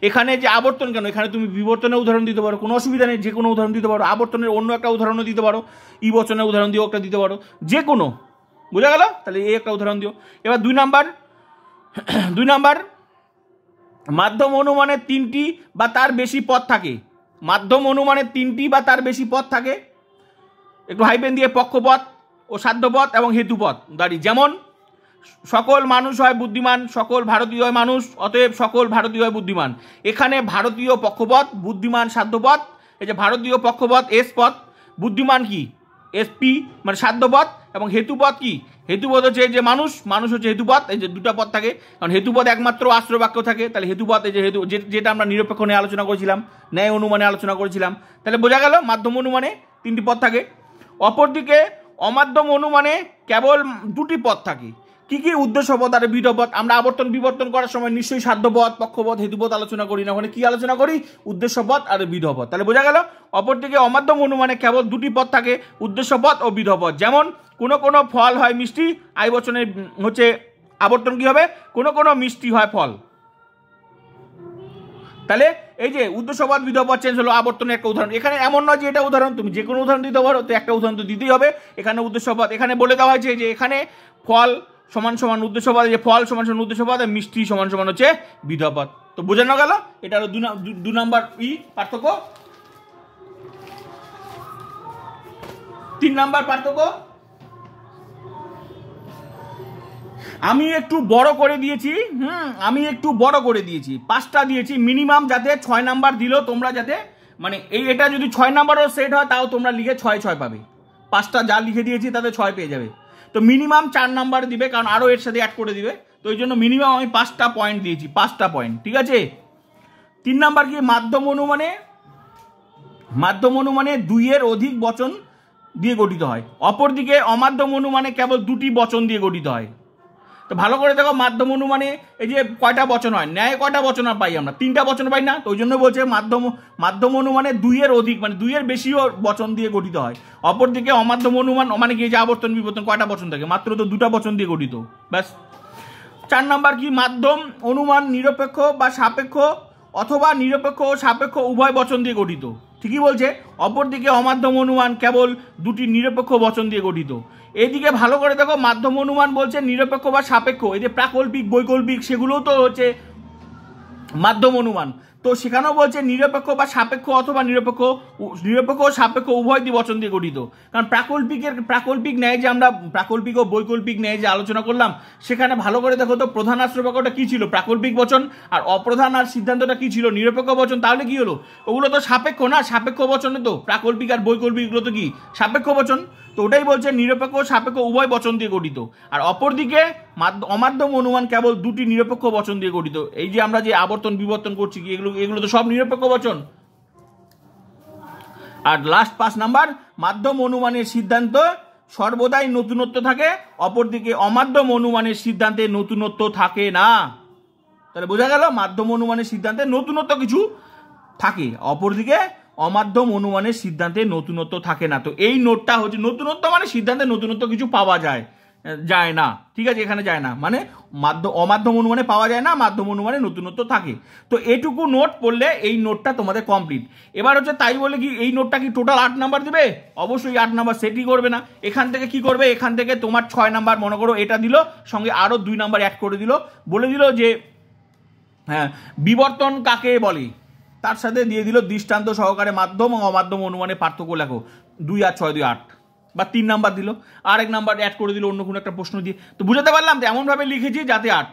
এখানে যে আবর্তন কেন, এখানে তুমি বিবর্তনের উদাহরণ দিতে পারো, কোনো অসুবিধা নেই, যে কোনো উদাহরণ দিতে পারো। আবর্তনের অন্য একটা উদাহরণও দিতে পারো, ই বচনের উদাহরণ দিয়েও একটা দিতে পারো, যে কোনো। বোঝা গেল? তাহলে এই একটা উদাহরণ দিও। এবার 2 নাম্বার, মাধ্যম অনুমানে 3টি বা তার বেশি পদ থাকে। মাধ্যম অনুমানে 3টি বা তার বেশি পদ থাকে, একটু হাইপেন দিয়ে, পক্ষপদ ও সাধ্যপদ এবং হেতুপদ দাঁড়ি। যেমন সকল মানুষ হয় বুদ্ধিমান, সকল ভারতীয় হয় মানুষ, অতএব সকল ভারতীয় হয় বুদ্ধিমান। এখানে ভারতীয় পক্ষপদ, বুদ্ধিমান সাধ্যপদ। এই যে ভারতীয় পক্ষপদ এস পদ, বুদ্ধিমান কি এসপি মানে সাধ্যপদ, এবং হেতুপদ কি? হেতুপদ হচ্ছে এই যে মানুষ হচ্ছে হেতুপদ। এই যে 2টা পদ থাকে, কারণ হেতুপদ একমাত্র আশ্রয় বাক্য থাকে। তাহলে হেতুপদ, এই যে যেটা আমরা নিরপেক্ষ নিয়ে আলোচনা করেছিলাম, ন্যায় অনুমানে আলোচনা করেছিলাম। তাহলে বোঝা গেল মাধ্যম অনুমানে 3টি পদ থাকে। অপরদিকে অমাধ্যম অনুমানে কেবল 2টি পদ থাকে। কি কি? উদ্দেশ্যপদ আর বিধপদ। আমরা আবর্তন বিবর্তন করার সময় নিশ্চয়ই সাধ্যপদ, পক্ষপদ, হেতুপদ আলোচনা করি না, ওখানে কি আলোচনা করি? উদ্দেশ্যপদ আর বিধপদ। তাহলে বোঝা গেল অপরদিকে অমাধ্যম অনুমানে কেবল 2টি পদ থাকে, উদ্দেশ্যপদ ও বিধপদ। যেমন কোনো কোনো ফল হয় মিষ্টি, আই বচনে হচ্ছে আবর্তন কি হবে? কোনো কোনো মিষ্টি হয় ফল। তাহলে এই যে উদ্দেশ্যপদ বিধেয়পদ চেঞ্জ হলো, আবর্তনের একটা উদাহরণ। এখানে এমন নয় যে এটা উদাহরণ, তুমি যে কোনো উদাহরণ দিতে পারো, তো একটা উদাহরণ তো দিতেই হবে। এখানে উদ্দেশ্যপদ, এখানে বলে দেওয়া হয়েছে যে এখানে ফল সমান সমান উদ্দেশ্যপদ, যে ফল সমান সমান উদ্দেশ্যপদ, আর মিষ্টি সমান সমান হচ্ছে বিধেয়পদ। তো বোঝানো গেল, এটা হলো 2 নম্বর পার্থক্য। 3 নম্বর পার্থক্য, আমি একটু বড় করে দিয়েছি, আমি একটু বড় করে দিয়েছি, 5টা দিয়েছি মিনিমাম, যাতে 6 নাম্বার দিলেও তোমরা যাতে মানে এটা যদি 6 নাম্বারও সেট হয় তাও তোমরা লিখে 6 পাবে। 5টা যা লিখে দিয়েছি তাতে 6 পেয়ে যাবে। তো মিনিমাম 4 নাম্বার দিবে, কারণ আরও এর সাথে অ্যাড করে দিবে। তো এই জন্য মিনিমাম আমি 5টা পয়েন্ট দিয়েছি, 5টা পয়েন্ট, ঠিক আছে। 3 নাম্বার কি, মাধ্যম অনুমানে 2 এর অধিক বচন দিয়ে গঠিত হয়। অপরদিকে অমাধ্যম অনুমানে কেবল 2টি বচন দিয়ে গঠিত হয়। তো ভালো করে দেখো, মাধ্যম অনুমানে এই যে কয়টা বচন হয়, ন্যায় কয়টা বচন পাই আমরা, 3টা বচন পাই না। তো ওই জন্য বলছে মাধ্যম অনুমানে 2 এর অধিক মানে 2 এর বেশিও বচন দিয়ে গঠিত হয়। অপরদিকে অমাধ্যম অনুমান মানে কি, যে আবর্তন বিবর্তন কয়টা বচন থাকে, মাত্র তো 2টা বচন দিয়ে গঠিত, ব্যাস। 4 নাম্বার কি, মাধ্যম অনুমান নিরপেক্ষ বা সাপেক্ষ অথবা নিরপেক্ষ ও সাপেক্ষ উভয় বচন দিয়ে গঠিত। ঠিকই বলছে। অপরদিকে অমাধ্যম অনুমান কেবল 2টি নিরপেক্ষ বচন দিয়ে গঠিত। এদিকে ভালো করে দেখো, মাধ্যম অনুমান বলছে নিরপেক্ষ বা সাপেক্ষ, এই যে প্রাকল্পিক বৈকল্পিক সেগুলোও তো হচ্ছে মাধ্যম অনুমান। তো সেখানেও বলছে নিরপেক্ষ বা সাপেক্ষ অথবা নিরপেক্ষ ও সাপেক্ষ উভয় বচন দিয়ে গঠিত। কারণ প্রাকল্পিক ন্যায় যে আমরা প্রাকল্পিক ও বৈকল্পিক ন্যায় যে আলোচনা করলাম, সেখানে ভালো করে দেখো তো প্রধান আশ্রয় বাক্যটা কি ছিল, প্রাকল্পিক বচন, আর অপ্রধান আর সিদ্ধান্তটা কি ছিল, নিরপেক্ষ বচন। তাহলে কি হলো, ওগুলো তো সাপেক্ষ না, সাপেক্ষ বচনে তো প্রাকল্পিক আর বৈকল্পিক গুলো তো কি সাপেক্ষ বচন। তো ওটাই বলছে নিরপেক্ষ ও সাপেক্ষ উভয় বচন দিয়ে গঠিত। আর অপরদিকে অমাধ্যম অনুমান কেবল 2টি নিরপেক্ষ বচন দিয়ে গঠিত। এই যে আমরা যে আবর্তন বিবর্তন করছি কি, এগুলো তো সব নিরপেক্ষ বচন। আর লাস্ট 5 নাম্বার, মাধ্যম অনুমানের সিদ্ধান্ত সর্বদাই নতুনত্ব থাকে, অপরদিকে অমাধ্যম অনুমানের সিদ্ধান্তে নতুনত্ব থাকে না। তাহলে বোঝা গেল, মাধ্যম অনুমানের সিদ্ধান্তে নতুনত্ব কিছু থাকে, অপরদিকে অমাধ্যম অনুমানের সিদ্ধান্তে নতুনত্ব থাকে না। তো এই নোটটা হচ্ছে নতুনত্ব মানে সিদ্ধান্তে নতুনত্ব কিছু পাওয়া যায় না, ঠিক আছে, এখানে যায় না মানে অমাধ্যম অনুমানে পাওয়া যায় না, মাধ্যম অনুমানে নতুনত্ব থাকে। তো এটুকু নোট পড়লে এই নোটটা তোমাদের কমপ্লিট। এবার হচ্ছে তাই বলে কি এই নোটটা কি টোটাল 8 নাম্বার দিবে? অবশ্যই 8 নাম্বার সেটই করবে না। এখান থেকে কি করবে, এখান থেকে তোমার 6 নাম্বার মনে করো এটা দিল, সঙ্গে আরো 2 নাম্বার অ্যাড করে দিল, বলে দিল যে হ্যাঁ বিবর্তন কাকে বলে, তার সাথে দিয়ে দিল দৃষ্টান্ত সহকারে মাধ্যম ও অমাধ্যম অনুমানে পার্থক্য লেখো। 2 আর 6 2 8, বা 3 নাম্বার দিল, আর 1 নাম্বার অ্যাড করে দিল অন্য কোনো একটা প্রশ্ন দিয়ে। তো বুঝাতে পারলাম তো, এমনভাবে লিখেছি যাতে 8।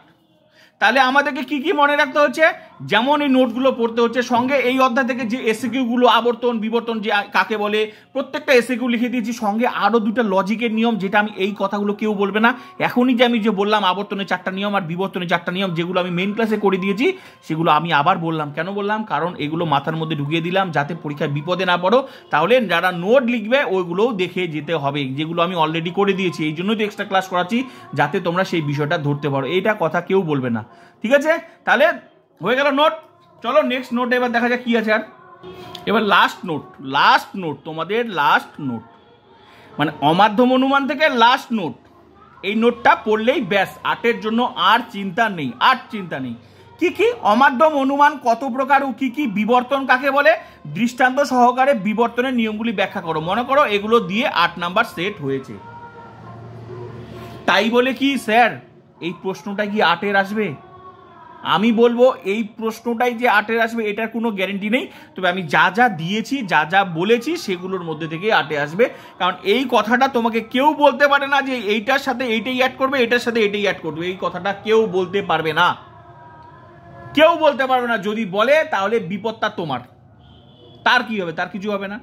তাহলে আমাদেরকে কি কি মনে রাখতে হচ্ছে, যেমন এই নোটগুলো পড়তে হচ্ছে, সঙ্গে এই অধ্যায় থেকে যে এসএকিউগুলো আবর্তন বিবর্তন যে কাকে বলে প্রত্যেকটা এসএকিউ লিখে দিয়েছি, সঙ্গে আরও 2টা লজিকের নিয়ম, যেটা আমি এই কথাগুলো কেউ বলবে না। এখনই যে আমি যে বললাম আবর্তনের 4টা নিয়ম আর বিবর্তনের 4টা নিয়ম, যেগুলো আমি মেইন ক্লাসে করে দিয়েছি, সেগুলো আমি আবার বললাম। কেন বললাম, কারণ এগুলো মাথার মধ্যে ঢুকিয়ে দিলাম যাতে পরীক্ষায় বিপদে না পড়ো। তাহলে যারা নোট লিখবে ওইগুলোও দেখে যেতে হবে, যেগুলো আমি অলরেডি করে দিয়েছি। এই জন্যই তো এক্সট্রা ক্লাস করাচ্ছি, যাতে তোমরা সেই বিষয়টা ধরতে পারো। এইটা কথা কেউ বলবে না, ঠিক আছে? তাহলে হয়ে গেল নোট। চলো নেক্সট নোট এবার দেখা যাক কি আছে। আর এবার লাস্ট নোট তোমাদের লাস্ট নোট মানে অমাধ্যম অনুমান থেকে লাস্ট নোট। এই নোটটা পড়লেই ব্যাস, 8-এর জন্য আর চিন্তা নেই, কি কি অমাধ্যম অনুমান কত প্রকার ও কি কি বিবর্তন কাকে বলে, দৃষ্টান্ত সহকারে বিবর্তনের নিয়মগুলি ব্যাখ্যা করো। মনে করো এগুলো দিয়ে 8 নাম্বার সেট হয়েছে। তাই বলে কি স্যার এই প্রশ্নটা কি 8-এর আসবে? আমি বলবো এই প্রশ্নটাই যে 8-এর আসবে এটার কোনো গ্যারেন্টি নেই। তবে আমি যা যা দিয়েছি, যা যা বলেছি, সেগুলোর মধ্যে থেকে 8-এ আসবে। কারণ এই কথাটা তোমাকে কেউ বলতে পারে না যে এইটার সাথে এইটাই অ্যাড করবে, এটার সাথে এটাই অ্যাড করবে। এই কথাটা কেউ বলতে পারবে না, কেউ বলতে পারবে না। যদি বলে তাহলে বিপদটা তোমার, তার কি হবে? তার কিছু হবে না।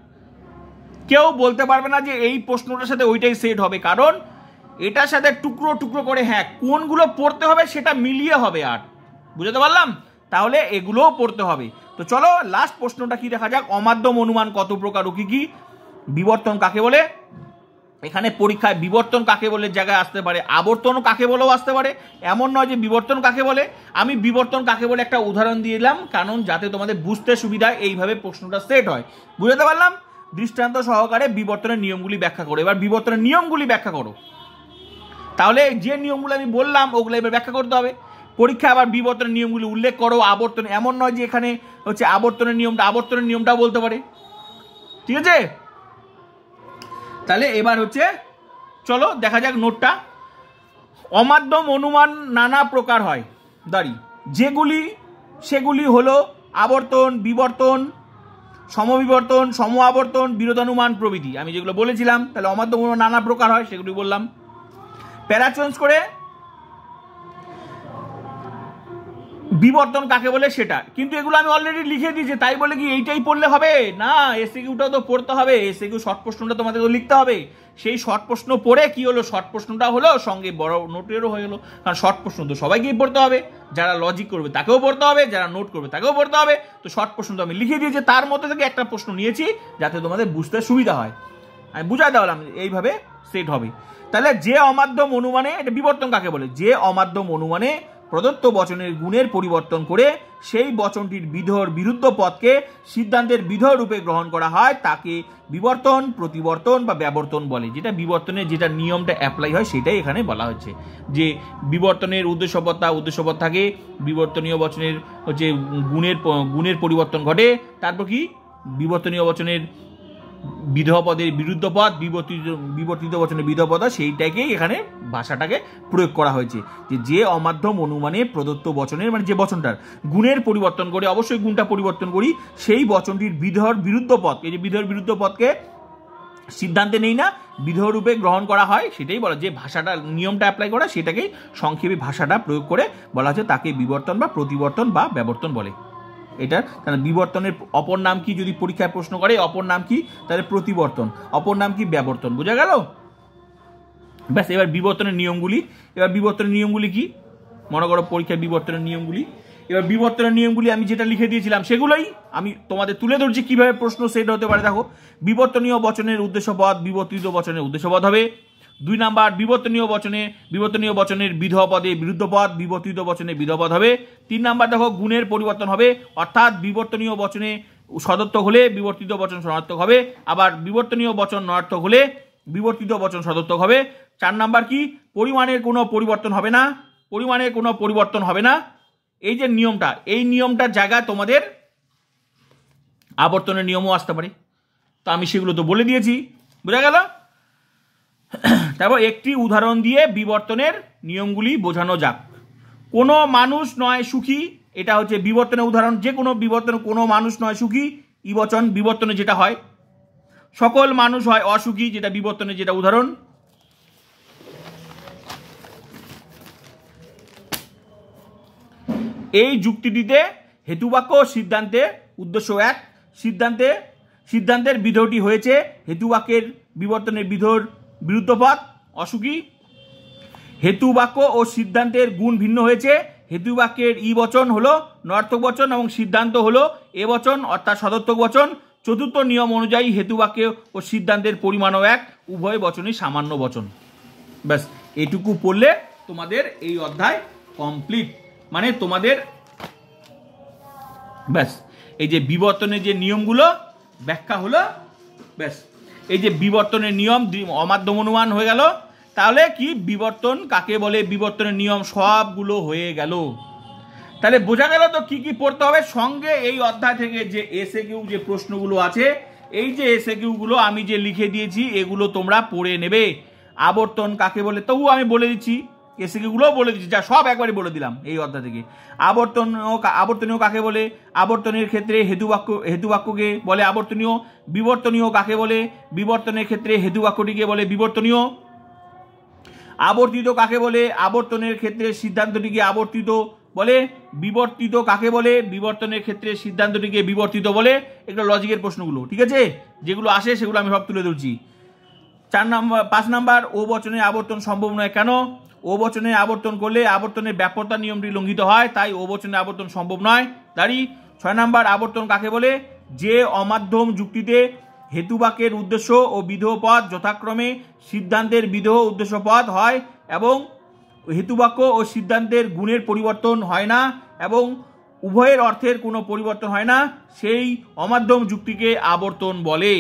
কেউ বলতে পারবে না যে এই প্রশ্নটার সাথে ওইটাই সেট হবে, কারণ এটার সাথে টুকরো টুকরো করে হ্যাঁ কোনগুলো পড়তে হবে সেটা মিলিয়ে হবে। আর বুঝতে পারলাম? তাহলে এগুলোও পড়তে হবে। তো চলো লাস্ট প্রশ্নটা কি দেখা যাক। অমাধ্যম অনুমান কত প্রকার ও কি কি, বিবর্তন কাকে বলে। এখানে পরীক্ষায় বিবর্তন কাকে বলে জায়গায় আসতে পারে, আবর্তন কাকে বলেও আসতে পারে। এমন নয় যে বিবর্তন কাকে বলে। আমি বিবর্তন কাকে বলে একটা উদাহরণ দিয়ে দিলাম, কারণ যাতে তোমাদের বুঝতে সুবিধা এইভাবে প্রশ্নটা সেট হয়। বুঝতে পারলাম? দৃষ্টান্ত সহকারে বিবর্তনের নিয়মগুলি ব্যাখ্যা করো। এবার বিবর্তনের নিয়মগুলি ব্যাখ্যা করো। তাহলে যে নিয়মগুলো আমি বললাম ওগুলো এবার ব্যাখ্যা করতে হবে। পরীক্ষায় আবার বিবর্তনের নিয়মগুলি উল্লেখ করো। আবর্তন এমন নয় যে এখানে হচ্ছে আবর্তনের নিয়মটা বলতে পারে। ঠিক আছে, তাহলে এবার হচ্ছে চলো দেখা যাক নোটটা। অমাধ্যম অনুমান নানা প্রকার হয় দাঁড়ি, সেগুলি হলো আবর্তন, বিবর্তন, সমবিবর্তন, সম আবর্তন, বিরোধানুমান প্রভৃতি। আমি যেগুলো বলেছিলাম, তাহলে অমাধ্যম অনুমান নানা প্রকার হয় সেগুলি বললাম। প্যারা চেঞ্জ করে বিবর্তন কাকে বলে সেটা, কিন্তু এগুলো আমি অলরেডি লিখে দিয়েছি, তাই বলে কি এইটাই পড়লে হবে না? এসএকিউটাও তো পড়তে হবে, এসএকিউ শর্ট প্রশ্নটা তোমাদের লিখতে হবে। সেই শর্ট প্রশ্ন পড়ে কি হলো, শর্ট প্রশ্নটা হলো সঙ্গে বড় নোটেরও হয়ে গেলো, কারণ শর্ট প্রশ্ন তো সবাইকেই পড়তে হবে, যারা লজিক করবে তাকেও পড়তে হবে, যারা নোট করবে তাকেও পড়তে হবে। তো শর্ট প্রশ্ন তো আমি লিখে দিয়েছি, তার মধ্যে থেকে একটা প্রশ্ন নিয়েছি যাতে তোমাদের বুঝতে সুবিধা হয়, আমি বুঝাই দেওয়ালাম এইভাবে সেট হবে। তাহলে যে অমাধ্যম অনুমানে, এটা বিবর্তন কাকে বলে, যে অমাধ্যম অনুমানে প্রদত্ত বচনের গুণের পরিবর্তন করে সেই বচনটির বিরুদ্ধ পদকে সিদ্ধান্তের বিধেয় রূপে গ্রহণ করা হয় তাকে বিবর্তন, প্রতিবর্তন বা ব্যবর্তন বলে। যেটা বিবর্তনের যেটা নিয়মটা অ্যাপ্লাই হয় সেটাই এখানে বলা হচ্ছে, যে বিবর্তনের উদ্দেশ্যপদ থাকে, বিবর্তনীয় বচনের হচ্ছে গুণের পরিবর্তন ঘটে, তারপর কি বিবর্তনীয় বচনের বিধেয় পদের বিরুদ্ধ পদ, বিবর্তিত বচনের বিধেয় পদ, সেইটাকেই এখানে ভাষাটাকে প্রয়োগ করা হয়েছে। যে অমাধ্যম অনুমানে প্রদত্ত বচনের মানে যে বচনটার গুণের পরিবর্তন করে, অবশ্যই গুণটা পরিবর্তন করি, সেই বচনটির বিধেয়র বিরুদ্ধ পদ, এই যে বিধেয়র বিরুদ্ধ পদকে সিদ্ধান্তে নেই না, বিধেয় রূপে গ্রহণ করা হয়, সেটাই বলা, যে ভাষাটা নিয়মটা অ্যাপ্লাই করা সেটাকেই সংক্ষেপে ভাষাটা প্রয়োগ করে বলা হচ্ছে তাকে বিবর্তন বা প্রতিবর্তন বা ব্যবর্তন বলে। এটা কারণ বিবর্তনের অপর নাম কি, যদি পরীক্ষায় প্রশ্ন করে অপর নাম কি, তাহলে প্রতিবর্তন, অপর নাম কি ব্যবর্তন, বোঝা গেল? ব্যাস, এবার বিবর্তনের নিয়মগুলি কি মনে করো, পরীক্ষায় বিবর্তনের নিয়মগুলি। এবার বিবর্তনের নিয়মগুলি আমি যেটা লিখে দিয়েছিলাম সেগুলোই আমি তোমাদের তুলে ধরছি কিভাবে প্রশ্ন সেট হতে পারে। দেখো, বিবর্তনীয় বচনের উদ্দেশ্যপদ বিবর্তিত বচনের উদ্দেশ্যপদ হবে। 2 নাম্বার, বিবর্তনীয় বচনের বিধেয় পদে বিরুদ্ধ পদ, বিবর্তিত বচনে বিধেয় পদ হবে। 3 নাম্বার দেখো, গুণের পরিবর্তন হবে, অর্থাৎ বিবর্তনীয় বচনে সদর্থক হলে বিবর্তিত বচন সনার্থক হবে, আবার বিবর্তনীয় বচন নয়ার্থক হলে বিবর্তিত বচন সদর্থক হবে। 4 নাম্বার কি, পরিমাণের কোনো পরিবর্তন হবে না, এই যে নিয়মটা, এই নিয়মটার জায়গায় তোমাদের আবর্তনের নিয়মও আসতে পারে, তো আমি সেগুলো তো বলে দিয়েছি, বোঝা গেল? তারপর একটি উদাহরণ দিয়ে বিবর্তনের নিয়মগুলি বোঝানো যাক। কোনো মানুষ নয় সুখী, এটা হচ্ছে বিবর্তনের উদাহরণ। যে কোনো বিবর্তন, কোনো মানুষ নয় সুখী, ই বচন বিবর্তনে যেটা হয়। সকল মানুষ হয় অসুখী, যেটা বিবর্তনের যেটা উদাহরণ। এই যুক্তিটিতে হেতুবাক্য সিদ্ধান্তে উদ্দেশ্য এক, সিদ্ধান্তের বিধেয়টি হয়েছে হেতুবাক্যের বিবর্তনের বিধেয়র বিরুদ্ধ পদ অসুখী। হেতুবাক্য ও সিদ্ধান্তের গুণ ভিন্ন হয়েছে, হেতুবাক্যের ই বচন হলো নয়ার্থক বচন এবং সিদ্ধান্ত হলো এ বচন অর্থাৎ সদর্থক বচন। 4th নিয়ম অনুযায়ী হেতুবাক্য ও সিদ্ধান্তের পরিমাণও এক, উভয় বচনই সামান্য বচন। ব্যাস, এটুকু পড়লে তোমাদের এই অধ্যায় কমপ্লিট, মানে তোমাদের ব্যাস এই যে বিবর্তনের যে নিয়মগুলো ব্যাখ্যা হলো, ব্যাস এই যে বিবর্তনের নিয়ম অমাধ্যম অনুমান হয়ে গেল। তাহলে কি বিবর্তন কাকে বলে, বিবর্তনের নিয়ম সবগুলো হয়ে গেল। তাহলে বোঝা গেল তো কি কি পড়তে হবে। সঙ্গে এই অধ্যায় থেকে যে এসএকিউ যে প্রশ্নগুলো আছে, এই যে এসএকিউগুলো আমি যে লিখে দিয়েছি এগুলো তোমরা পড়ে নেবে। আবর্তন কাকে বলে তবু আমি বলে দিচ্ছি, এসএকিউগুলো বলে দিচ্ছি, যা সব একবারে বলে দিলাম এই অধ্যায় থেকে। আবর্তনীয় কাকে বলে, আবর্তনের ক্ষেত্রে হেতুবাক্যকে বলে আবর্তনীয়। বিবর্তনীয় কাকে বলে, বিবর্তনের ক্ষেত্রে হেতুবাক্যটিকে বলে বিবর্তনীয়। আবর্তিত কাকে বলে, আবর্তনের ক্ষেত্রে সিদ্ধান্তটিকে আবর্তিত বলে। বিবর্তিত কাকে বলে, বিবর্তনের ক্ষেত্রে সিদ্ধান্তটিকে বিবর্তিত বলে। এগুলো লজিকের প্রশ্নগুলো, ঠিক আছে, যেগুলো আসে সেগুলো আমি সব তুলে ধরছি। 5 নাম্বার, ও বচনে আবর্তন সম্ভব নয় কেন? ও বচনে আবর্তন করলে আবর্তনের ব্যাপ্যতা নিয়মটি লঙ্ঘিত হয়, তাই ও বচনে আবর্তন সম্ভব নয়। 6 নাম্বার, আবর্তন কাকে বলে, যে অমাধ্যম যুক্তিতে হেতুবাক্যের উদ্দেশ্য ও বিধেয় পদ যথাক্রমে সিদ্ধান্তের বিধেয় উদ্দেশ্য পদ হয় এবং হেতুবাক্য ও সিদ্ধান্তের গুণের পরিবর্তন হয় না এবং উভয়ের অর্থের কোনো পরিবর্তন হয় না, সেই অমাধ্যম যুক্তিকে আবর্তন বলে।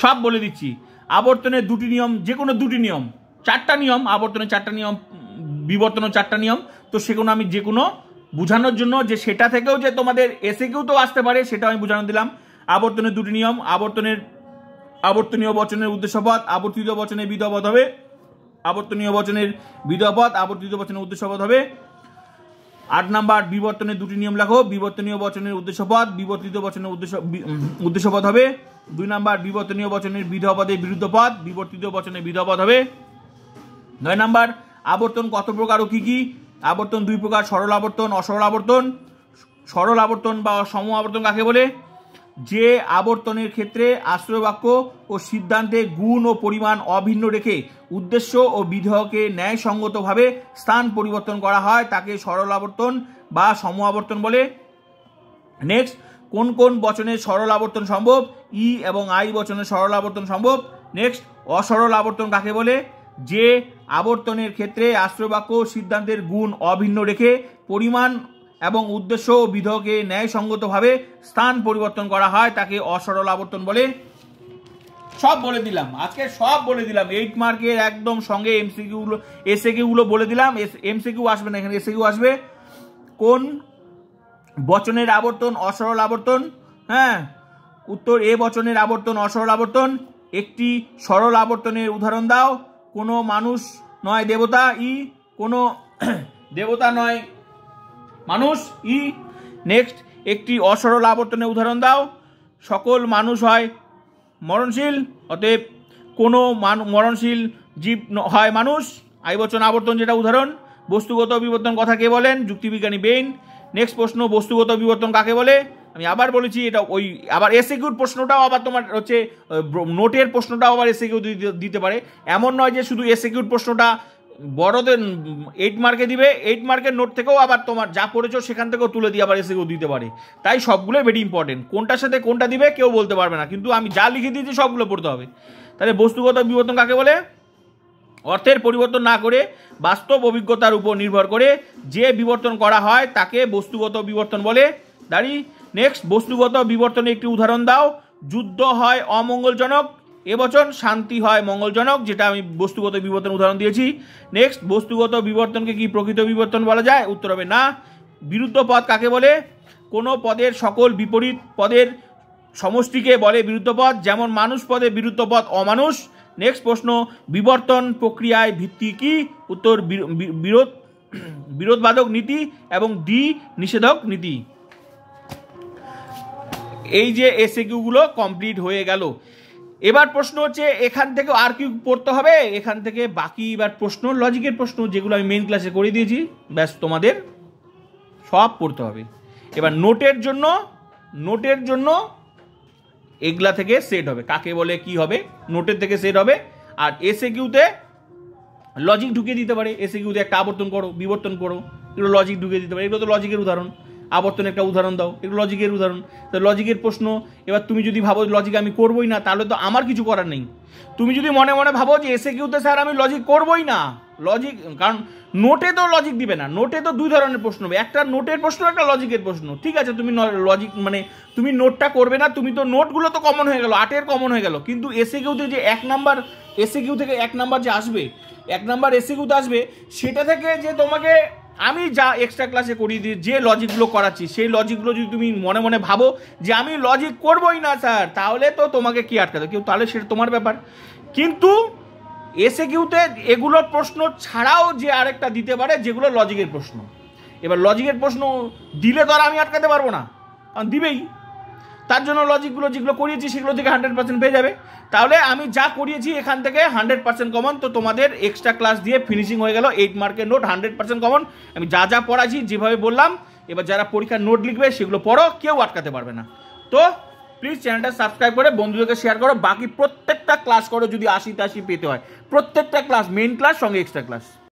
সব বলে দিচ্ছি। আবর্তনের 2টি নিয়ম, যে কোনো 2টি নিয়ম, 4টা নিয়ম, আবর্তনের 4টা নিয়ম বিবর্তন 4টা নিয়ম, তো সেগুলো আমি যে কোনো বোঝানোর জন্য যে সেটা থেকেও যে তোমাদের এসে কেউ তো আসতে পারে সেটা আমি বোঝানো দিলাম। আবর্তনের 2টি নিয়ম, আবর্তনীয় বচনের উদ্দেশ্যপদ, আবর্তিত বচনের বিধপদ হবে, আবর্তনীয় বচনের বিধপদ, আবর্তিত বচনের উদ্দেশ্যপদ হবে। 8 নাম্বার বিবর্তনের 2টি নিয়ম লেখো, বিবর্তনীয় বচনের উদ্দেশ্যপদ, বিবর্তিত বচনের উদ্দেশ্যপদ হবে। 2 নাম্বার বিবর্তনীয় বচনের বিধপদের বিরুদ্ধ পদ, বিবর্তিত বচনের বিধপদ হবে। 9 নাম্বার আবর্তন কত প্রকার ও কি কি? আবর্তন 2 প্রকার, সরল আবর্তন, অসরল আবর্তন। সরল আবর্তন বা সম আবর্তন কাকে বলে? যে আবর্তনের ক্ষেত্রে আশ্রয় বাক্য ও সিদ্ধান্তে গুণ ও পরিমাণ অভিন্ন রেখে উদ্দেশ্য ও বিধেয়কে ন্যায়সঙ্গতভাবে স্থান পরিবর্তন করা হয় তাকে সরল আবর্তন বা সম আবর্তন বলে। নেক্সট, কোন কোন বচনের সরল আবর্তন সম্ভব? ই এবং আই বচনের সরল আবর্তন সম্ভব। নেক্সট, অসরল আবর্তন কাকে বলে? যে আবর্তনের ক্ষেত্রে আশ্রয় বাক্য ও সিদ্ধান্তের গুণ অভিন্ন রেখে পরিমাণ এবং উদ্দেশ্য ও বিধেয়কে ন্যায়সঙ্গতভাবে স্থান পরিবর্তন করা হয় তাকে অসরল আবর্তন বলে। সব বলে দিলাম আজকে, সব বলে দিলাম। 8 মার্কের একদম সঙ্গে এমসিকিউ গুলো, এসএকিউ গুলো বলে দিলাম। এমসিকিউ আসবে না, এখানে এসএকিউ আসবে। কোন বচনের আবর্তন অসরল আবর্তন? হ্যাঁ, উত্তর এ বচনের আবর্তন অসরল আবর্তন। একটি সরল আবর্তনের উদাহরণ দাও। কোনো মানুষ নয় দেবতা, ই। কোনো দেবতা নয় মানুষ, ই। নেক্সট, একটি অসরল আবর্তনের উদাহরণ দাও। সকল মানুষ হয় মরণশীল, অতএব কোনো মরণশীল জীব হয় মানুষ, আই বচন আবর্তন যেটা উদাহরণ। বস্তুগত বিবর্তন কথা কে বলেন? যুক্তিবিজ্ঞানী বেইন। নেক্সট প্রশ্ন, বস্তুগত বিবর্তন কাকে বলে? আমি আবার বলেছি এটা ওই আবার এসএকিউর প্রশ্নটাও আবার তোমার হচ্ছে নোটের প্রশ্নটাও আবার এসএকিউ দিতে পারে। এমন নয় যে শুধু এসএকিউর প্রশ্নটা বড়দের 8 মার্কে দিবে, 8 মার্কের নোট থেকেও আবার তোমার যা পড়েছো সেখান থেকেও তুলে দিয়ে আবার এসএকিউ দিতে পারে। তাই সবগুলোই ভেরি ইম্পর্টেন্ট, কোনটার সাথে কোনটা দিবে কেউ বলতে পারবে না, কিন্তু আমি যা লিখে দিয়েছি সবগুলো পড়তে হবে। তাহলে বস্তুগত বিবর্তন কাকে বলে? অর্থের পরিবর্তন না করে বাস্তব অভিজ্ঞতার উপর নির্ভর করে যে বিবর্তন করা হয় তাকে বস্তুগত বিবর্তন বলে। দাঁড়ি। নেক্সট, বস্তুগত বিবর্তনের একটি উদাহরণ দাও। যুদ্ধ হয় অমঙ্গলজনক, এ বচন। শান্তি হয় মঙ্গলজনক, যেটা আমি বস্তুগত বিবর্তন উদাহরণ দিয়েছি। নেক্সট, বস্তুগত বিবর্তনকে কি প্রকৃত বিবর্তন বলা যায়? উত্তর হবে না। বিরুদ্ধ পদ কাকে বলে? কোনো পদের সকল বিপরীত পদের সমষ্টিকে বলে বিরুদ্ধ পদ, যেমন মানুষ পদে বিরুদ্ধ পদ অমানুষ। নেক্সট প্রশ্ন, বিবর্তন প্রক্রিয়ায় ভিত্তি কি? উত্তর বিরোধবাদক নীতি এবং ডি নিষেধক নীতি। এই যে এসএকিউ গুলো কমপ্লিট হয়ে গেল। এবার প্রশ্ন হচ্ছে এখান থেকে আর কি পড়তে হবে? এখান থেকে বাকি এবার প্রশ্ন, লজিকের প্রশ্ন যেগুলো আমি মেইন ক্লাসে করে দিয়েছি, ব্যাস তোমাদের সব পড়তে হবে। এবার নোটের জন্য এগুলা থেকে সেট হবে, কাকে বলে কি হবে নোটের থেকে সেট হবে। আর এসএকিউতে লজিক ঢুকিয়ে দিতে পারে। এসএকিউতে একটা আবর্তন করো, বিবর্তন করো, এগুলো লজিক ঢুকিয়ে দিতে পারে। এগুলো তো লজিকের উদাহরণ। আবর্তন একটা উদাহরণ দাও, এগুলো লজিকের উদাহরণ। তো লজিকের প্রশ্ন, এবার তুমি যদি ভাবো লজিক আমি করবোই না, তাহলে তো আমার কিছু করার নেই। তুমি যদি মনে মনে ভাবো যে এসএকিউতে স্যার আমি লজিক করবোই না, লজিক, কারণ নোটে তো লজিক দিবে না, নোটে তো 2 ধরনের প্রশ্ন হবে, একটা নোটের প্রশ্ন, একটা লজিকের প্রশ্ন। ঠিক আছে, তুমি লজিক মানে তুমি নোটটা করবে না, তুমি তো নোটগুলো তো কমন হয়ে গেল, 8 কমন হয়ে গেল, কিন্তু এসএকিউতে যে 1 নাম্বার এসএকিউ থেকে 1 নাম্বার যে আসবে, 1 নাম্বার এসএকিউতে আসবে, সেটা থেকে যে তোমাকে আমি যা এক্সট্রা ক্লাসে করিয়ে দিই যে লজিকগুলো করাচ্ছি, সেই লজিকগুলো যদি তুমি মনে মনে ভাবো যে আমি লজিক করবোই না স্যার, তাহলে তো তোমাকে কি আটকাতে কেউ, তাহলে সেটা তোমার ব্যাপার। কিন্তু এসএকিউতে এগুলোর প্রশ্ন ছাড়াও যে আরেকটা দিতে পারে যেগুলো লজিকের প্রশ্ন। এবার লজিকের প্রশ্ন দিলে তো আর আমি আটকাতে পারবো না, দিবেই। তার জন্য লজিকগুলো যেগুলো করিয়েছি সেগুলো থেকে 100% পেয়ে যাবে। তাহলে আমি যা করিয়েছি এখান থেকে 100% কমন, তো তোমাদের এক্সট্রা ক্লাস দিয়ে ফিনিশিং হয়ে গেল। 8 মার্কের নোট 100% কমন। আমি যা যা পড়াচ্ছি যেভাবে বললাম, এবার যারা পরীক্ষার নোট লিখবে সেগুলো পড়ো, কেউ আটকাতে পারবে না। তো প্লিজ চ্যানেলটা সাবস্ক্রাইব করে বন্ধুদেরকে শেয়ার করো। বাকি প্রত্যেকটা ক্লাস করো যদি 80-80 পেতে হয়, প্রত্যেকটা ক্লাস, মেইন ক্লাস সঙ্গে এক্সট্রা ক্লাস।